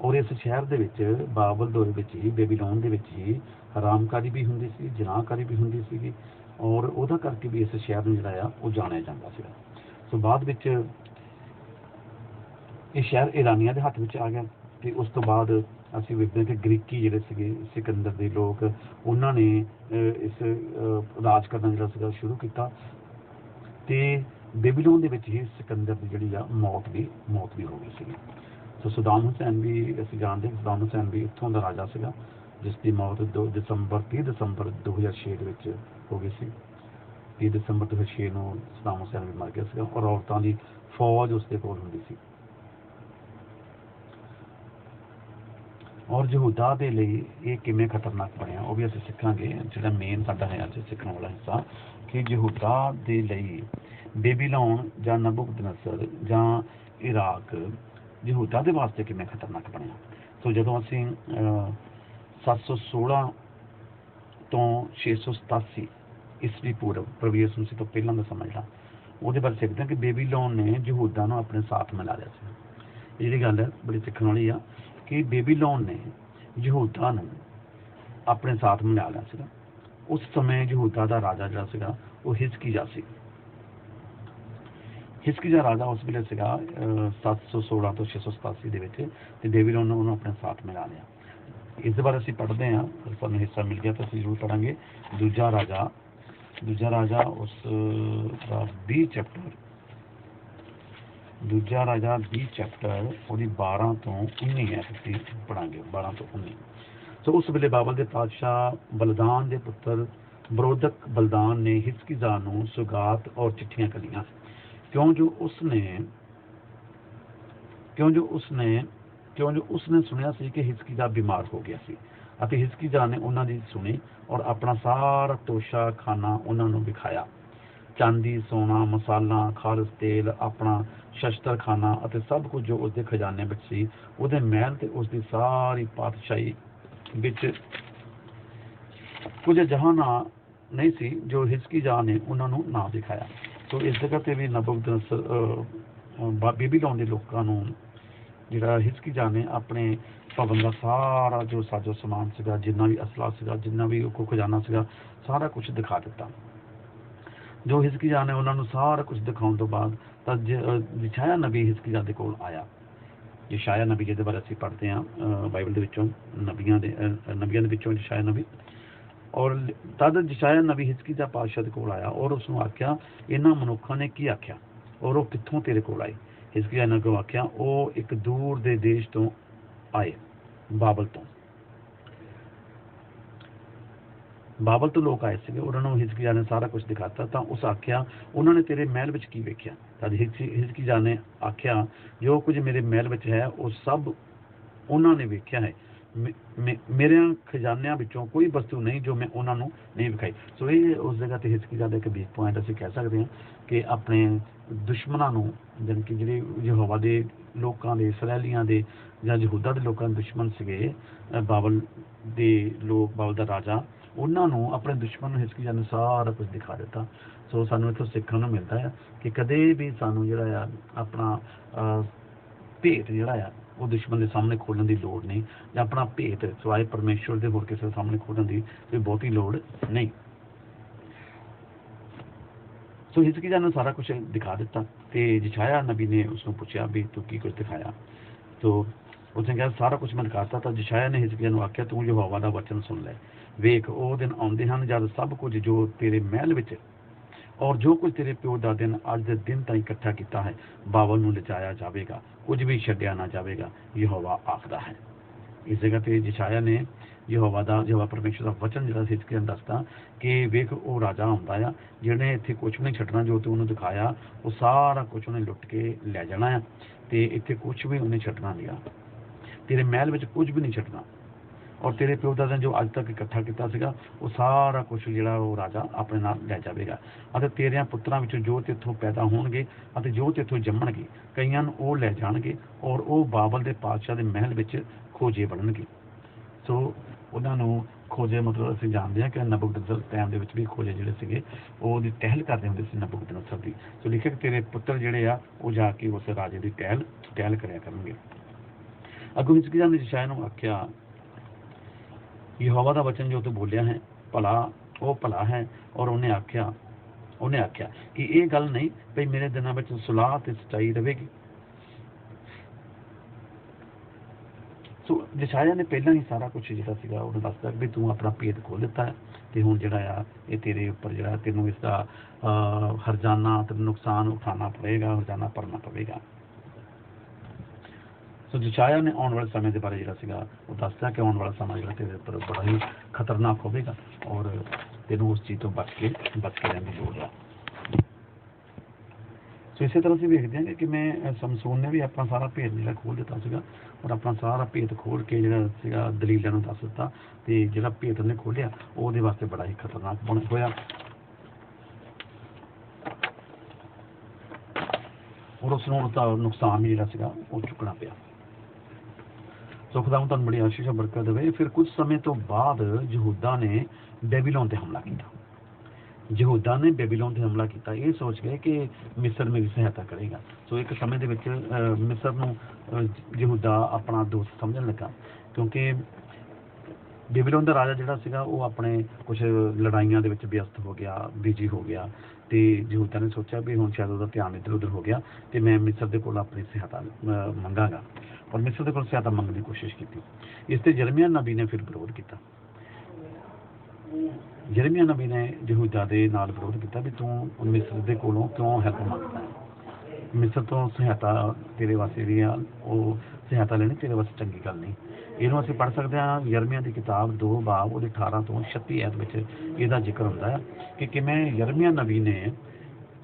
और इस शहर ਦੇ ਵਿੱਚ ਬਾਬਲ ਦੌਰ ਵਿੱਚ ਹੀ ਬੇਬੀਲੋਨ ਦੇ ਵਿੱਚ ਹੀ ਹਰਾਮਕਾਰੀ ਵੀ ਹੁੰਦੀ ਸੀ, ਜਨਾਹਕਾਰੀ ਵੀ ਹੁੰਦੀ ਸੀਗੀ ਔਰ ਉਹਦਾ ਕਰਕੇ ਵੀ ਇਸ ਸ਼ਹਿਰ ਨੂੰ ਜਿਹੜਾ ਆ ਉਹ ਜਾਣਿਆ ਜਾਂਦਾ ਸੀਗਾ। ਸੋ ਬਾਅਦ ਵਿੱਚ ਇਹ ਸ਼ਹਿਰ ਈਰਾਨੀਆਂ ਦੇ ਹੱਥ ਵਿੱਚ ਆ ਗਿਆ ਤੇ ਉਸ ਤੋਂ ਬਾਅਦ ਅਸੀਂ ਵੇਖਦੇ ਕਿ ਗ੍ਰੀਕੀ ਜਿਹੜੇ ਸੀਗੇ ਸਿਕੰਦਰ ਦੇ ਲੋਕ ਉਹਨਾਂ ਨੇ ਇਸ ਰਾਜ ਕਰਨਾ ਜਿਹੜਾ ਸੀਗਾ ਸ਼ੁਰੂ ਕੀਤਾ ਤੇ ਬੇਬੀਲੋਨ ਦੇ ਵਿੱਚ ਹੀ ਸਿਕੰਦਰ ਦੀ ਜਿਹੜੀ ਆ ਮੌਤ ਵੀ ਹੋ ਗਈ ਸੀਗੀ। तो सदाम हुसैन भी असीं जानते हैं, सदाम हुसैन भी इत्थों का राजा सीगा जिसकी मौत 30 दिसंबर 2006 ਦੇ ਵਿੱਚ ਹੋ ਗਈ ਸੀ। 30 दिसंबर 2006 ਨੂੰ सदाम हुसैन भी मर ਗਿਆ ਸੀਗਾ और औरतों की फौज उसके कोल ਹੁੰਦੀ ਸੀ। और यहूदा ਦੇ ਲਈ ਇਹ ਕਿਵੇਂ ਖਤਰਨਾਕ ਬਣਿਆ ਉਹ ਵੀ ਅਸੀਂ ਸਿੱਖਾਂਗੇ। ਜਿਹੜਾ ਮੇਨ ਸਾਡਾ ਹੈ ਅੱਜ ਸਿੱਖਣ ਵਾਲਾ ਹਿੱਸਾ ਕਿ ਯਹੂਦਾ ਦੇ ਲਈ ਬੇਬੀਲੋਨ ਜਾਂ ਨਬੂਕਦਨਸਰ ਜਾਂ ਇਰਾਕ यहूदा के वास्ते किमें खतरनाक बनया। तो जो असी 716 तो 687 ईस्वी पूर्व प्रभु यीशु मसीह तो पहला मैं समझदा वो बारे सीखते हैं कि बेबीलोन ने यहूदा नूं अपने साथ मिला लिया सी। ये गल है बड़ी सीखण वाली आ कि बेबीलोन ने यहूदा नूं अपने साथ मिला लिया सीगा। उस समय यहूदा का राजा जिहड़ा सीगा वो हिजकिय्याह सी। हिजकिय्याह राजा उस वेले सीगा 716 तो 687 ਦੇ ਵਿੱਚ ਤੇ ਬੇਬੀਲੋਨ ਨੇ ਉਹਨੂੰ ਆਪਣੇ ਸਾਥ ਮਿਲਾ ਲਿਆ। ਇਸ ਦੇ ਬਾਰੇ ਅਸੀਂ ਪੜ੍ਹਦੇ ਹਾਂ, ਸਾਨੂੰ ਹਿੱਸਾ ਮਿਲ ਗਿਆ ਤਾਂ ਅਸੀਂ ਜ਼ਰੂਰ ਪੜਾਂਗੇ। ਦੂਜਾ ਰਾਜਾ ਉਸ ਦਾ 20 ਚੈਪਟਰ ਉਹਦੀ 12 ਤੋਂ 19 ਹੈ, ਅਸੀਂ ਪੜਾਂਗੇ 12 ਤੋਂ 19। ਸੋ ਉਸ ਵੇਲੇ ਬਾਬਲ ਦੇ ਪਾਤਸ਼ਾਹ ਬਲਦਾਨ ਦੇ ਪੁੱਤਰ ਬਰੋਦਕ ਬਲਦਾਨ ਨੇ हिजकिय्याह ਨੂੰ ਸੁਗਾਤ ਔਰ ਚਿੱਠੀਆਂ ਕਰੀਆਂ क्यों जो उसने सुनिया सी कि हिजकिय्याह बीमार हो गया सी अते हिजकिय्याह ने उन्हां दी सुनी और अपना सारा तोशा खाना उन्हां नूं विखाया। चांदी सोना मसाला खालस तेल अपना शस्त्र खाना अते सब कुछ जो उसके खजाने विच सी उहदे महल ते उसकी सारी पातशाही विच कुछ जहाना नहीं सी जो हिजकिय्याह ने उन्हां नूं ना दिखाया। तो इस जगह पर भी नबूकदनस्सर बेबीलोन के लोगों को जिहड़ा हिजकिय्याह ने अपने भवन का सारा जो साजो समान सीगा जिन्ना भी असला सीगा जिन्ना भी खजाना सीगा सारा कुछ दिखा दिता। जो हिजकिय्याह ने उन्होंने सारा कुछ दिखाने तो बाद यशायाह नबी हिजकिय्याह के कोल आया। यशायाह नबी जिहदे बारे असीं पढ़ते हैं बाइबल दे विचों नबियां दे विचों यशायाह नबी और तद यशायाह नबी हिजकिय्याह पातशाह दे कोल आया और उसनूं आख्या इन्हां मनुक्खां ने की आख्या और वो कित्थों तेरे कोल आए। हिजकिय्याह ने अगों आख्या वो एक दूर दे देश तो आए बाबल तो लोग आए थे। उन्होंने हिजकिय्याह ने सारा कुछ दिखाता तो उस आख्या उन्होंने तेरे महल विच की वेख्या। तद हिजकिय्याह ने आख्या जो कुछ मेरे महल विच है वो सब उन्होंने वेख्या है मेरे खजानिਆਂ ਵਿੱਚੋਂ ਕੋਈ ਵਸਤੂ ਨਹੀਂ ਜੋ ਮੈਂ ਉਹਨਾਂ ਨੂੰ ਨਹੀਂ ਵਿਖਾਈ। ਸੋ ਇਹ ਉਸ ਜਗ੍ਹਾ ਤੇ ਹਿਜ਼ਕੀਆ ਦਾ ਇੱਕ ਵੀਕ ਪੁਆਇੰਟ ਅਸੀਂ ਕਹਿ ਸਕਦੇ ਹਾਂ ਕਿ ਆਪਣੇ ਦੁਸ਼ਮਣਾਂ ਨੂੰ, ਜਾਣੀ ਕਿ ਜਿਹੜੇ ਯਹੋਵਾ ਦੇ ਲੋਕਾਂ ਦੇ, ਇਸਰਾਏਲੀਆਂ ਦੇ ਜਾਂ ਯਹੂਦਾ ਦੇ ਲੋਕਾਂ ਦੇ ਦੁਸ਼ਮਣ ਸੀਗੇ, ਬਾਬਲ ਦੇ ਲੋਕ, ਬਾਬਲ ਦਾ ਰਾਜਾ, ਉਹਨਾਂ ਨੂੰ ਆਪਣੇ ਦੁਸ਼ਮਣ ਨੂੰ ਹਿਜ਼ਕੀਆ ਨੇ ਸਾਰਾ ਕੁਝ ਦਿਖਾ ਦਿੱਤਾ। ਸੋ ਸਾਨੂੰ ਇੱਥੋਂ ਸਿੱਖਣ ਨੂੰ ਮਿਲਦਾ ਆ ਕਿ ਕਦੇ ਵੀ ਸਾਨੂੰ ਜਿਹੜਾ ਆ ਆਪਣਾ ਭੇਤ ਜਿਹੜਾ ਆ ਉਹ ਦੁਸ਼ਮਣ ਦੇ ਸਾਹਮਣੇ ਖੋਲ੍ਹਣ ਦੀ ਲੋੜ ਨਹੀਂ, ਜਾਂ ਆਪਣਾ ਭੇਤ ਸਿਵਾਏ ਪਰਮੇਸ਼ਵਰ ਦੇ ਹੋਰ ਕਿਸੇ ਦੇ ਸਾਹਮਣੇ ਖੋਲ੍ਹਣ ਦੀ ਕੋਈ ਬਹੁਤੀ ਲੋੜ ਨਹੀਂ। ਸੋ ਹਿਜ਼ਕੀਆ ਨੂੰ ਸਾਰਾ ਕੁਝ ਦਿਖਾ ਦਿੱਤਾ ਤੇ ਯਸ਼ਾਇਆ ਨਬੀ ਨੇ ਉਸਨੂੰ ਪੁੱਛਿਆ ਵੀ ਤੂੰ ਕੀ ਕੁਝ ਦਿਖਾਇਆ। ਤੋ ਉਸਨੇ ਕਿਹਾ ਸਾਰਾ ਕੁਝ ਮੈਂ ਦਿਖਾਤਾ। ਤਾਂ ਯਸ਼ਾਇਆ ਨੇ ਹਿਜ਼ਕੀਆ ਨੂੰ ਆਖਿਆ ਤੂੰ ਯਹੋਵਾ ਦਾ ਵਚਨ ਸੁਣ ਲੈ, ਵੇਖ ਉਹ ਦਿਨ ਆਉਂਦੇ ਹਨ ਜਦ ਸਭ ਕੁਝ ਜੋ ਤੇਰੇ ਮਹਿਲ ਵਿੱਚ ਔਰ ਜੋ ਕੁਝ ਤੇਰੇ ਪਿਓ ਦਾਦੇ ਨੇ ਅੱਜ ਦੇ ਦਿਨ ਤਾਈਂ ਇਕੱਠਾ ਕੀਤਾ ਹੈ ਬਾਬਲ ਨੂੰ ਲਿਜਾਇਆ ਜਾਵੇਗਾ, ਕੁਝ ਵੀ ਛੱਡਿਆ ਨਾ ਜਾਵੇਗਾ, ਯਹੋਵਾ ਆਖਦਾ ਹੈ। ਇਸ ਜਗ੍ਹਾ ਤੇ ਯਸ਼ਾਇਆ ਨੇ ਯਹੋਵਾ ਪਰਮੇਸ਼ਵਰ ਦਾ ਵਚਨ ਜਿਹੜਾ ਹਿਜ਼ਕੀਆ ਨੂੰ ਦੱਸਦਾ ਕਿ ਵੇਖ ਉਹ ਰਾਜਾ ਆਉਂਦਾ ਆ ਜਿਹਨੇ ਇੱਥੇ ਕੁਝ ਨਹੀਂ ਛੱਡਣਾ, ਜੋ ਤੂੰ ਉਹਨੂੰ ਦਿਖਾਇਆ ਉਹ ਸਾਰਾ ਕੁਝ ਉਹਨੇ ਲੁੱਟ ਕੇ ਲੈ ਜਾਣਾ ਆ ਤੇ ਇੱਥੇ ਕੁਝ ਵੀ ਉਹਨੇ ਛੱਡਣਾ ਨਹੀਂ ਆ, ਤੇਰੇ ਮਹਿਲ ਵਿੱਚ ਕੁਝ ਵੀ ਨਹੀਂ ਛੱਡਣਾ, ਔਰ ਤੇਰੇ ਪਿਓ ਦਾਦੇ ਨੇ ਜੋ ਅੱਜ ਤੱਕ ਇਕੱਠਾ ਕੀਤਾ ਸੀਗਾ ਉਹ ਸਾਰਾ ਕੁਝ ਜਿਹੜਾ ਉਹ ਰਾਜਾ ਆਪਣੇ ਨਾਲ ਲੈ ਜਾਵੇਗਾ। ਅਤੇ ਤੇਰਿਆਂ ਪੁੱਤਰਾਂ ਵਿੱਚੋਂ ਜੋ ਤੇਥੋਂ ਪੈਦਾ ਹੋਣਗੇ ਅਤੇ ਜੋ ਤੇਥੋਂ ਜੰਮਣਗੇ ਕਈਆਂ ਨੂੰ ਉਹ ਲੈ ਜਾਣਗੇ ਔਰ ਉਹ ਬਾਬਲ ਦੇ ਪਾਤਸ਼ਾਹ ਦੇ ਮਹਿਲ ਵਿੱਚ ਖੋਜੇ ਬਣਨਗੇ। ਸੋ ਉਹਨਾਂ ਨੂੰ ਖੋਜੇ ਮਤਲਬ ਅਸੀਂ ਜਾਣਦੇ ਹਾਂ ਕਿ ਨਬੂਕਦਨੇਸਰ ਟਾਈਮ ਦੇ ਵਿੱਚ ਵੀ ਖੋਜੇ ਜਿਹੜੇ ਸੀਗੇ ਉਹ ਉਹਦੀ ਟਹਿਲ ਕਰਦੇ ਹੁੰਦੇ ਸੀ ਨਬੂਕਦਨੇਸਰ ਦੀ। ਸੋ ਲਿਖਿਆ ਕਿ ਤੇਰੇ ਪੁੱਤਰ ਜਿਹੜੇ ਆ ਉਹ ਜਾ ਕੇ ਉਸ ਰਾਜੇ ਦੀ ਟਹਿਲ ਕਰਿਆ ਕਰਨਗੇ। ਅੱਗੋਂ ਹਿਜ਼ਕੀਆ ਨੇ ਯਸ਼ਾਇਆ ਨੂੰ ਆਖਿਆ ਯਹੋਵਾ ਦਾ ਵਚਨ ਜੋ ਤੂੰ ਬੋਲਿਆ ਹੈ ਭਲਾ ਹੈ। ਔਰ ਉਹਨੇ ਆਖਿਆ ਕਿ ਇਹ ਗੱਲ ਨਹੀਂ ਭਈ ਮੇਰੇ ਦਿਨਾਂ ਵਿੱਚ ਸੁਲਾਹ ਤੇ ਸੱਚਾਈ ਰਹੇਗੀ। ਸੋ ਯਸ਼ਾਇਆ ਨੇ ਪਹਿਲਾਂ ਹੀ ਸਾਰਾ ਕੁਝ ਜਿਹੜਾ ਸੀਗਾ ਉਹਨੂੰ ਦੱਸਦਾ ਵੀ ਤੂੰ ਆਪਣਾ ਭੇਦ ਖੋਲ੍ਹ ਦਿੱਤਾ ਹੈ ਤੇ ਹੁਣ ਜਿਹੜਾ ਆ ਇਹ ਤੇਰੇ ਉੱਪਰ ਜਿਹੜਾ ਤੈਨੂੰ ਇਸਦਾ ਹਰਜਾਨਾ ਤੇ ਨੁਕਸਾਨ ਉਠਾਉਣਾ ਪਵੇਗਾ, ਹਰਜਾਨਾ ਭਰਨਾ ਪਵੇਗਾ। ਸੋ ਯਸ਼ਾਇਆ ਨੇ ਆਉਣ ਵਾਲੇ ਸਮੇਂ ਦੇ ਬਾਰੇ ਜਿਹੜਾ ਸੀਗਾ ਉਹ ਦੱਸਦਾ ਕਿ ਆਉਣ ਵਾਲਾ ਸਮਾਂ ਜਿਹੜਾ ਤੇਰੇ ਉੱਪਰ ਬੜਾ ਹੀ ਖਤਰਨਾਕ ਹੋਵੇਗਾ ਔਰ ਤੈਨੂੰ ਉਸ ਚੀਜ਼ ਤੋਂ ਬਚ ਕੇ ਰਹਿਣ ਦੀ ਲੋੜ ਆ। ਸੋ ਇਸੇ ਤਰ੍ਹਾਂ ਅਸੀਂ ਵੇਖਦੇ ਹਾਂ ਕਿ ਕਿਵੇਂ ਸਮਸੂਨ ਨੇ ਵੀ ਆਪਣਾ ਸਾਰਾ ਭੇਦ ਜਿਹੜਾ ਖੋਲ੍ਹ ਦਿੱਤਾ ਸੀਗਾ ਔਰ ਆਪਣਾ ਸਾਰਾ ਭੇਦ ਖੋਲ੍ਹ ਕੇ ਜਿਹੜਾ ਸੀਗਾ ਦਲੀਲਾਂ ਨੂੰ ਦੱਸ ਦਿੱਤਾ ਤੇ ਜਿਹੜਾ ਭੇਦ ਉਹਨੇ ਖੋਲ੍ਹਿਆ ਉਹ ਉਹਦੇ ਵਾਸਤੇ ਬੜਾ ਹੀ ਖਤਰਨਾਕ ਹੋਇਆ ਔਰ ਉਸ ਨੂੰ ਉਹਦਾ ਨੁਕਸਾਨ ਵੀ ਜਿਹੜਾ ਸੀਗਾ ਉਹ ਚੁੱਕਣਾ ਪਿਆ। ਸੋ ਖੁਦਾਵੰਦ ਤੁਹਾਨੂੰ ਬੜੀ ਆਸ਼ੀਸ਼ ਬਰਕਤ ਦੇਵੇ। ਫਿਰ ਕੁਝ ਸਮੇਂ ਤੋਂ ਬਾਅਦ ਯਹੂਦਾ ਨੇ ਬੈਬੀਲੋਨ ਤੇ ਹਮਲਾ ਕੀਤਾ। ਇਹ ਸੋਚ ਕੇ ਕਿ ਮਿਸਰ ਮੇਰੀ ਸਹਾਇਤਾ ਕਰੇਗਾ। ਸੋ ਇੱਕ ਸਮੇਂ ਦੇ ਵਿੱਚ ਮਿਸਰ ਨੂੰ ਯਹੂਦਾ ਆਪਣਾ ਦੋਸਤ ਸਮਝਣ ਲੱਗਾ ਕਿਉਂਕਿ ਬੈਬੀਲੋਨ ਦਾ ਰਾਜਾ ਜਿਹੜਾ ਸੀਗਾ ਉਹ ਆਪਣੇ ਕੁਝ ਲੜਾਈਆਂ ਦੇ ਵਿੱਚ ਵਿਅਸਤ ਹੋ ਗਿਆ, ਬਿਜੀ ਹੋ ਗਿਆ ਤੇ ਯਹੂਦਾ ਨੇ ਸੋਚਿਆ ਵੀ ਹੁਣ ਸ਼ਾਇਦ ਉਹਦਾ ਧਿਆਨ ਇੱਧਰ ਉੱਧਰ ਹੋ ਗਿਆ ਤੇ ਮੈਂ ਮਿਸਰ ਦੇ ਕੋਲ ਆਪਣੀ ਸਹਾਇਤਾ ਮੰਗਾਂਗਾ ਔਰ ਮਿਸਰ ਦੇ ਕੋਲ ਸਹਾਇਤਾ ਮੰਗਣ ਦੀ ਕੋਸ਼ਿਸ਼ ਕੀਤੀ। ਇਸ ਤੇ ਯਰਮੀਆ ਨਬੀ ਨੇ ਫਿਰ ਵਿਰੋਧ ਕੀਤਾ। ਯਰਮੀਆ ਨਬੀ ਨੇ ਯਹੂਦਾ ਦੇ ਨਾਲ ਵਿਰੋਧ ਕੀਤਾ ਵੀ ਤੂੰ ਮਿਸਰ ਦੇ ਕੋਲੋਂ ਕਿਉਂ ਹੈਲਪ ਮੰਗਦਾ ਹੈ, ਮਿਸਰ ਤੋਂ ਸਹਾਇਤਾ ਤੇਰੇ ਵਾਸਤੇ ਜਿਹੜੀ ਆ ਉਹ ਸਹਾਇਤਾ ਲੈਣੀ ਤੇਰੇ ਵਾਸਤੇ ਚੰਗੀ ਗੱਲ ਨਹੀਂ। ਇਹਨੂੰ ਅਸੀਂ ਪੜ੍ਹ ਸਕਦੇ ਹਾਂ ਯਰਮੀਆ ਦੀ ਕਿਤਾਬ 2 ਬਾਬ ਉਹਦੇ 18 ਤੋਂ 36 ਐਤ ਵਿੱਚ ਇਹਦਾ ਜ਼ਿਕਰ ਹੁੰਦਾ ਹੈ ਕਿ ਕਿਵੇਂ ਯਰਮੀਆ ਨਬੀ ਨੇ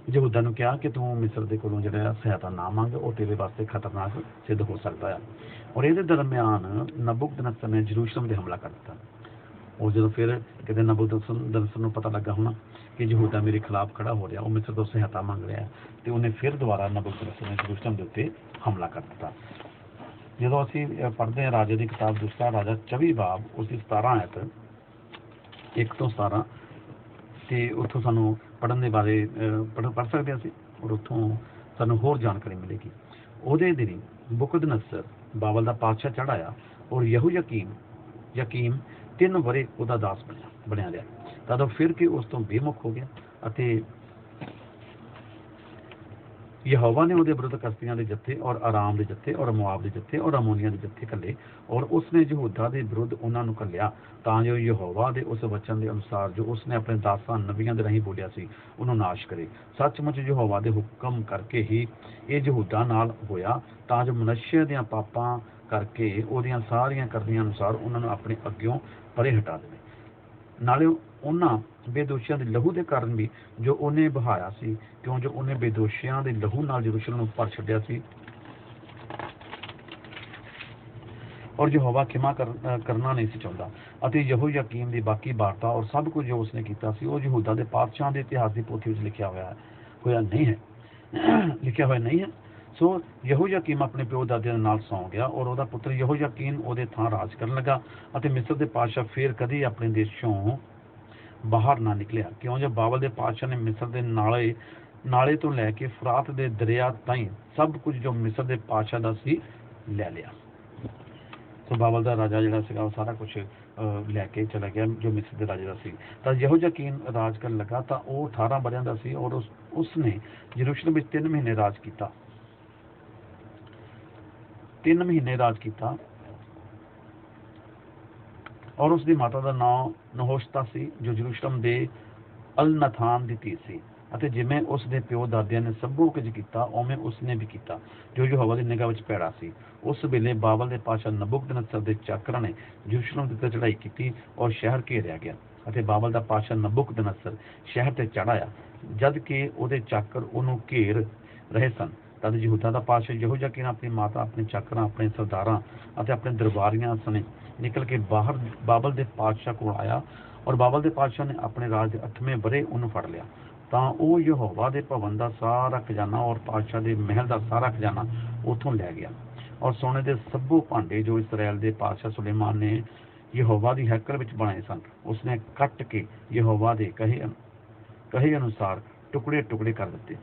ਯਹੂਦਾ ਨੂੰ ਕਿਹਾ ਕਿ ਤੂੰ ਮਿਸਰ ਦੇ ਕੋਲੋਂ ਜਿਹੜਾ ਸਹਾਇਤਾ ਨਾ ਮੰਗ, ਉਹ ਤੇਰੇ ਵਾਸਤੇ ਖਤਰਨਾਕ ਸਿੱਧ ਹੋ ਸਕਦਾ ਹੈ। ਔਰ ਇਹਦੇ ਦਰਮਿਆਨ ਨਬੂਕਦਨੇਸਰ ਨੇ ਯਰੂਸ਼ਲਮ 'ਤੇ ਹਮਲਾ ਕਰ ਦਿੱਤਾ। ਉਹ ਜਦੋਂ ਫਿਰ ਕਿਤੇ ਨਬੂਕਦਨੇਸਰ ਨੂੰ ਪਤਾ ਲੱਗਾ ਹੋਣਾ ਕਿ ਯਹੂਦਾ ਮੇਰੇ ਖਿਲਾਫ ਖੜਾ ਹੋ ਰਿਹਾ, ਉਹ ਮਿਸਰ ਤੋਂ ਸਹਾਇਤਾ ਮੰਗ ਰਿਹਾ ਤੇ ਉਹਨੇ ਫਿਰ ਦੁਬਾਰਾ ਨਬੂਕਦਨੇਸਰ ਨੇ ਯਰੂਸ਼ਲਮ ਦੇ ਉੱਤੇ ਹਮਲਾ ਕਰ ਦਿੱਤਾ। ਜਦੋਂ ਅਸੀਂ ਪੜ੍ਹਦੇ ਹਾਂ ਰਾਜੇ ਦੀ ਕਿਤਾਬ ਦੂਸਰਾ ਰਾਜਾ 24 ਬਾਬ ਉਸਦੀ 17 ਐਤ 1 ਤੋਂ 17 ਤੇ ਉੱਥੋਂ ਸਾਨੂੰ ਪੜ੍ਹਨ ਦੇ ਬਾਰੇ ਪੜ੍ਹ ਸਕਦੇ ਹਾਂ ਅਸੀਂ ਔਰ ਉੱਥੋਂ ਸਾਨੂੰ ਹੋਰ ਜਾਣਕਾਰੀ ਮਿਲੇਗੀ। ਉਹਦੇ ਦਿਨੀ ਨਬੂਕਦਨੇਸਰ ਬਾਬਲ ਦਾ ਪਾਤਸ਼ਾਹ ਚੜ੍ਹ ਆਇਆ ਔਰ ਯਕੀਮ 3 ਵਰ੍ਹੇ ਉਹਦਾ ਦਾਸ ਬਣਿਆ ਰਿਹਾ। ਤਦੋਂ ਫਿਰ ਕੇ ਉਸ ਤੋਂ ਬੇਮੁਖ ਹੋ ਗਿਆ ਅਤੇ ਯਹੋਵਾ ਨੇ ਉਹਦੇ ਵਿਰੁੱਧ ਕਸਤੀਆਂ ਦੇ ਜੱਥੇ ਔਰ ਆਰਾਮ ਦੇ ਜੱਥੇ ਔਰ ਮੁਆਬ ਦੇ ਜੱਥੇ ਔਰ ਅਮੋਨੀਆਂ ਦੇ ਜੱਥੇ ਘੱਲੇ ਔਰ ਉਸਨੇ ਯਹੂਦਾ ਦੇ ਵਿਰੁੱਧ ਉਹਨਾਂ ਨੂੰ ਘੱਲਿਆ ਤਾਂ ਜੋ ਯਹੋਵਾ ਦੇ ਉਸ ਵਚਨ ਦੇ ਅਨੁਸਾਰ ਜੋ ਉਸਨੇ ਆਪਣੇ ਦਾਸਾਂ ਨਬੀਆਂ ਦੇ ਰਾਹੀਂ ਬੋਲਿਆ ਸੀ ਉਹਨੂੰ ਨਾਸ਼ ਕਰੇ। ਸੱਚਮੁੱਚ ਯਹੋਵਾ ਦੇ ਹੁਕਮ ਕਰਕੇ ਹੀ ਇਹ ਯਹੂਦਾ ਨਾਲ ਹੋਇਆ ਤਾਂ ਜੋ ਮਨੁੱਖ ਦੀਆਂ ਪਾਪਾਂ ਕਰਕੇ ਉਹਦੀਆਂ ਸਾਰੀਆਂ ਕਰਨੀਆਂ ਅਨੁਸਾਰ ਉਹਨਾਂ ਨੂੰ ਆਪਣੇ ਅੱਗਿਓਂ ਪਰੇ ਹਟਾ ਦੇਵੇ। ਨਾਲੇ ਉਹਨਾਂ ਬੇਦੋਸ਼ੀਆਂ ਦੇ ਲਹੂ ਦੇ ਕਾਰਨ ਵੀ ਜੋ ਉਹਨੇ ਬਹਾਇਆ ਸੀ, ਕਿਉਂ ਜੋ ਉਹਨੇ ਬੇਦੋਸ਼ੀਆਂ ਦੇ ਲਹੂ ਨਾਲ ਯਰੂਸ਼ਲਮ ਨੂੰ ਭਰ ਛੱਡਿਆ ਸੀ, और यहोवा खिमा करना नहीं सी चाहुंदा ਅਤੇ ਯਹੋਯਾਕੀਮ ਦੀ ਬਾਕੀ ਵਾਰਤਾ और सब कुछ जो उसने ਕੀਤਾ ਸੀ ਉਹ ਯਹੂਦਾ ਦੇ ਪਾਤਸ਼ਾਹਾਂ ਦੇ ਇਤਿਹਾਸ ਦੀ ਪੋਥੀ ਵਿੱਚ ਹੋਇਆ ਨਹੀਂ ਹੈ ਲਿਖਿਆ ਹੋਇਆ ਨਹੀਂ ਹੈ। ਸੋ ਯਹੋਯਾਕੀਮ ਆਪਣੇ ਪਿਓ ਦਾਦਿਆਂ ਦੇ ਨਾਲ ਸੌਂ ਗਿਆ ਔਰ ਉਹਦਾ ਪੁੱਤਰ ਯਹੋਯਾਕੀਨ ਉਹਦੇ ਥਾਂ ਰਾਜ ਕਰਨ ਲੱਗਾ ਅਤੇ ਮਿਸਰ ਦੇ ਪਾਤਸ਼ਾਹ ਫੇਰ ਕਦੀ ਆਪਣੇ ਦੇਸ਼ੋਂ ਬਾਹਰ ਨਾ ਨਿਕਲਿਆ ਕਿਉਂ ਜੋ ਬਾਬਲ ਦੇ ਪਾਤਸ਼ਾਹ ਨੇ ਮਿਸਰ ਦੇ ਨਾਲੇ ਤੋਂ ਲੈ ਕੇ ਫਰਾਤ ਦੇ ਦਰਿਆ ਤਾਈਂ ਸਭ ਕੁਝ ਜੋ ਮਿਸਰ ਦੇ ਪਾਤਸ਼ਾਹ ਦਾ ਸੀ ਲੈ ਲਿਆ। ਸੋ ਬਾਬਲ ਦਾ ਰਾਜਾ ਜਿਹੜਾ ਸੀਗਾ ਉਹ ਸਾਰਾ ਕੁਝ ਲੈ ਕੇ ਚਲਾ ਗਿਆ ਜੋ ਮਿਸਰ ਦੇ ਰਾਜੇ ਦਾ ਸੀ। ਤਾਂ ਯਹੋਯਾਕੀਨ ਰਾਜ ਕਰਨ ਲੱਗਾ ਤਾਂ ਉਹ 18 ਵਰ੍ਹਿਆਂ ਦਾ ਸੀ ਔਰ ਉਸਨੇ ਯਰੂਸ਼ਲਮ ਵਿੱਚ 3 ਮਹੀਨੇ ਰਾਜ ਕੀਤਾ। 3 ਮਹੀਨੇ ਰਾਜ ਕੀਤਾ ਔਰ ਉਸ ਦੀ ਮਾਤਾ ਦਾ ਨਾਮ ਨਹੋਸ਼ਤਾ ਸੀ ਜੋ ਯਰੂਸ਼ਲਮ ਦੇ ਅਲਨਥਾਨ ਦੀ ਧੀ ਸੀ ਅਤੇ ਜਿਵੇਂ ਉਸ ਦੇ ਪਿਓ ਦਾਦਿਆਂ ਨੇ ਸਭ ਕੁਝ ਕੀਤਾ ਉਵੇਂ ਉਸਨੇ ਵੀ ਕੀਤਾ ਜੋ ਯਹੋਵਾ ਦੀ ਨਿਗਾਹ ਵਿੱਚ ਭੈੜਾ ਸੀ। ਉਸ ਵੇਲੇ ਬਾਬਲ ਦੇ ਪਾਤਸ਼ਾਹ ਨਬੂਕਦਨੇਸਰ ਦੇ ਚਾਕਰਾਂ ਨੇ ਯਰੂਸ਼ਲਮ ਉੱਤੇ ਚੜ੍ਹਾਈ ਕੀਤੀ ਔਰ ਸ਼ਹਿਰ ਘੇਰਿਆ ਗਿਆ ਅਤੇ ਬਾਬਲ ਦਾ ਪਾਤਸ਼ਾਹ ਨਬੂਕਦਨੇਸਰ ਸ਼ਹਿਰ ਤੇ ਚੜ੍ਹ ਆਇਆ ਜਦ ਕਿ ਉਹਦੇ ਚਾਕਰ ਉਹਨੂੰ ਘੇਰ ਰਹੇ ਸਨ। ਤਦ ਯਹੂਦਾ ਦਾ ਪਾਤਸ਼ਾਹ ਯਹੋਯਾਕੀਨ ਆਪਣੀ ਮਾਤਾ ਆਪਣੇ ਚਾਕਰਾਂ ਆਪਣੇ ਸਰਦਾਰਾਂ ਅਤੇ ਆਪਣੇ ਦਰਬਾਰੀਆਂ ਸਣੇ ਨਿਕਲ ਕੇ ਬਾਹਰ ਬਾਬਲ ਦੇ ਪਾਤਸ਼ਾਹ ਕੋਲ ਆਇਆ ਔਰ ਬਾਬਲ ਦੇ ਪਾਤਸ਼ਾਹ ਨੇ ਆਪਣੇ ਰਾਜ ਦੇ 8ਵੇਂ ਵਰ੍ਹੇ ਉਹਨੂੰ ਫੜ ਲਿਆ ਤਾਂ ਉਹ ਯਹੋਵਾ ਦੇ ਭਵਨ ਦਾ ਸਾਰਾ ਖਜ਼ਾਨਾ ਔਰ ਪਾਤਸ਼ਾਹ ਦੇ ਮਹਿਲ ਦਾ ਸਾਰਾ ਖਜ਼ਾਨਾ ਉੱਥੋਂ ਲੈ ਗਿਆ ਔਰ ਸੋਨੇ ਦੇ ਸਭੋ ਭਾਂਡੇ ਜੋ ਇਸਰਾਇਲ ਦੇ ਪਾਤਸ਼ਾਹ ਸੁਲੇਮਾਨ ਨੇ ਯਹੋਵਾ ਦੀ ਹੈਕਲ ਵਿੱਚ ਬਣਾਏ ਸਨ ਉਸਨੇ ਕੱਟ ਕੇ ਯਹੋਵਾ ਦੇ ਕਹੇ ਅਨੁਸਾਰ ਟੁਕੜੇ ਟੁਕੜੇ ਕਰ ਦਿੱਤੇ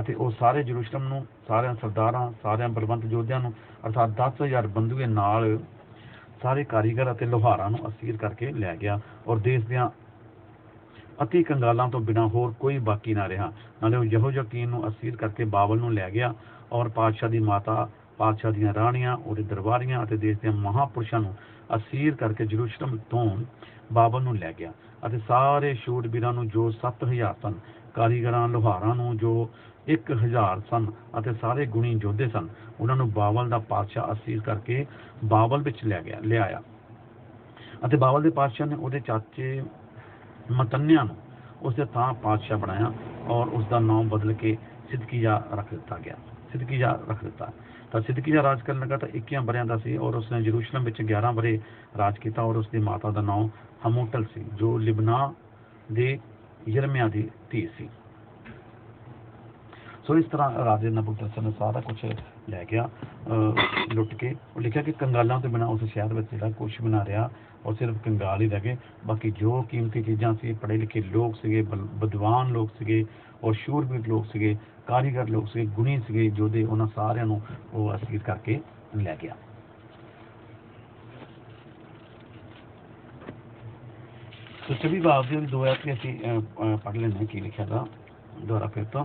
ਅਤੇ ਉਹ ਸਾਰੇ ਯਰੂਸ਼ਲਮ ਨੂੰ ਸਾਰਿਆਂ ਸਰਦਾਰਾਂ ਸਾਰਿਆਂ ਬਲਵੰਤ ਯੋਧਿਆਂ ਨੂੰ ਅਰਥਾਤ 10,000 ਬੰਦੂਏ ਨਾਲ ਸਾਰੇ ਕਾਰੀਗਰ ਅਤੇ ਲੋਹਾਰਾਂ ਨੂੰ ਅਸੀਰ ਕਰਕੇ ਲੈ ਗਿਆ ਔਰ ਦੇਸ਼ ਦੀਆਂ ਅਤੀ ਕੰਗਾਲਾਂ ਤੋਂ ਬਿਨਾਂ ਹੋਰ ਕੋਈ ਬਾਕੀ ਨਾ ਰਿਹਾ। ਨਾਲੇ ਉਹ ਯਹੋਯਾਕੀਨ ਨੂੰ ਅਸੀਰ ਕਰਕੇ ਬਾਬਲ ਨੂੰ ਲੈ ਗਿਆ ਔਰ ਪਾਤਸ਼ਾਹ ਦੀ ਮਾਤਾ ਪਾਤਸ਼ਾਹ ਦੀਆਂ ਰਾਣੀਆਂ ਉਹਦੇ ਦਰਬਾਰੀਆਂ ਅਤੇ ਦੇਸ਼ ਦੇ ਮਹਾਂਪੁਰਸ਼ਾਂ ਨੂੰ ਅਸੀਰ ਕਰਕੇ ਯਰੂਸ਼ਲਮ ਤੋਂ ਬਾਬਲ ਨੂੰ ਲੈ ਗਿਆ ਅਤੇ ਸਾਰੇ ਸ਼ੂਰਬੀਰਾਂ ਨੂੰ ਜੋ 7,000 ਸਨ ਕਾਰੀਗਰਾਂ ਲੋਹਾਰਾਂ ਨੂੰ ਜੋ 1,000 ਸਨ ਅਤੇ ਸਾਰੇ ਗੁਣੀ ਯੋਧੇ ਸਨ ਉਹਨਾਂ ਨੂੰ ਬਾਬਲ ਦਾ ਪਾਤਸ਼ਾਹ ਅਸੀਰ ਕਰਕੇ ਬਾਬਲ ਵਿੱਚ ਲਿਆਇਆ ਅਤੇ ਬਾਬਲ ਦੇ ਪਾਤਸ਼ਾਹ ਨੇ ਉਹਦੇ ਚਾਚੇ ਮਤਨਿਆ ਨੂੰ ਉਸਦੇ ਥਾਂ ਪਾਤਸ਼ਾਹ ਬਣਾਇਆ ਔਰ ਉਸਦਾ ਨਾਮ ਬਦਲ ਕੇ ਸਿਦਕੀਆ ਰੱਖ ਦਿੱਤਾ। ਤਾਂ ਸਿਦਕੀਆ ਰਾਜ ਕਰਨ ਲੱਗਾ ਤਾਂ 21 ਵਰ੍ਹਿਆਂ ਦਾ ਸੀ ਔਰ ਉਸਨੇ ਯਰੂਸ਼ਲਮ ਵਿੱਚ 11 ਵਰ੍ਹੇ ਰਾਜ ਕੀਤਾ ਔਰ ਉਸਦੀ ਮਾਤਾ ਦਾ ਨਾਮ ਹਮੂਟਲ ਸੀ ਜੋ ਲਿਬਨਾ ਦੇ ਯਰਮਿਆ ਦੀ ਧੀ ਸੀ। ਸੋ ਇਸ ਤਰ੍ਹਾਂ ਰਾਜੇ ਨਬੂਕਦਨੇਸਰ ਨੇ ਸਾਰਾ ਕੁਝ ਲੈ ਗਿਆ ਲੁੱਟ ਕੇ। ਉਹ ਲਿਖਿਆ ਕਿ ਕੰਗਾਲਾਂ ਤੋਂ ਬਿਨਾਂ ਉਸ ਸ਼ਹਿਰ ਵਿੱਚ ਜਿਹੜਾ ਕੁਛ ਵੀ ਨਾ ਰਿਹਾ ਔਰ ਸਿਰਫ ਕੰਗਾਲ ਹੀ ਰਹਿ ਗਏ। ਬਾਕੀ ਜੋ ਕੀਮਤੀ ਚੀਜ਼ਾਂ ਸੀ ਪੜ੍ਹੇ ਲਿਖੇ ਲੋਕ ਸੀਗੇ ਵਿਦਵਾਨ ਲੋਕ ਸੀਗੇ ਔਰ ਸ਼ੂਰਬੀਰ ਲੋਕ ਸੀਗੇ ਕਾਰੀਗਰ ਲੋਕ ਸੀਗੇ ਗੁਣੀ ਸੀਗੇ ਯੋਧੇ ਉਹਨਾਂ ਸਾਰਿਆਂ ਨੂੰ ਉਹ ਅਸੀਰ ਕਰਕੇ ਲੈ ਗਿਆ। ਸੋ 24 ਬਾਬ ਦੀ 2 ਆਇਤ ਅਸੀਂ ਪੜ੍ਹ ਲੈਂਦੇ ਕੀ ਲਿਖਿਆ ਦਾ ਦੁਆਰਾ ਫਿਰ ਤੋਂ।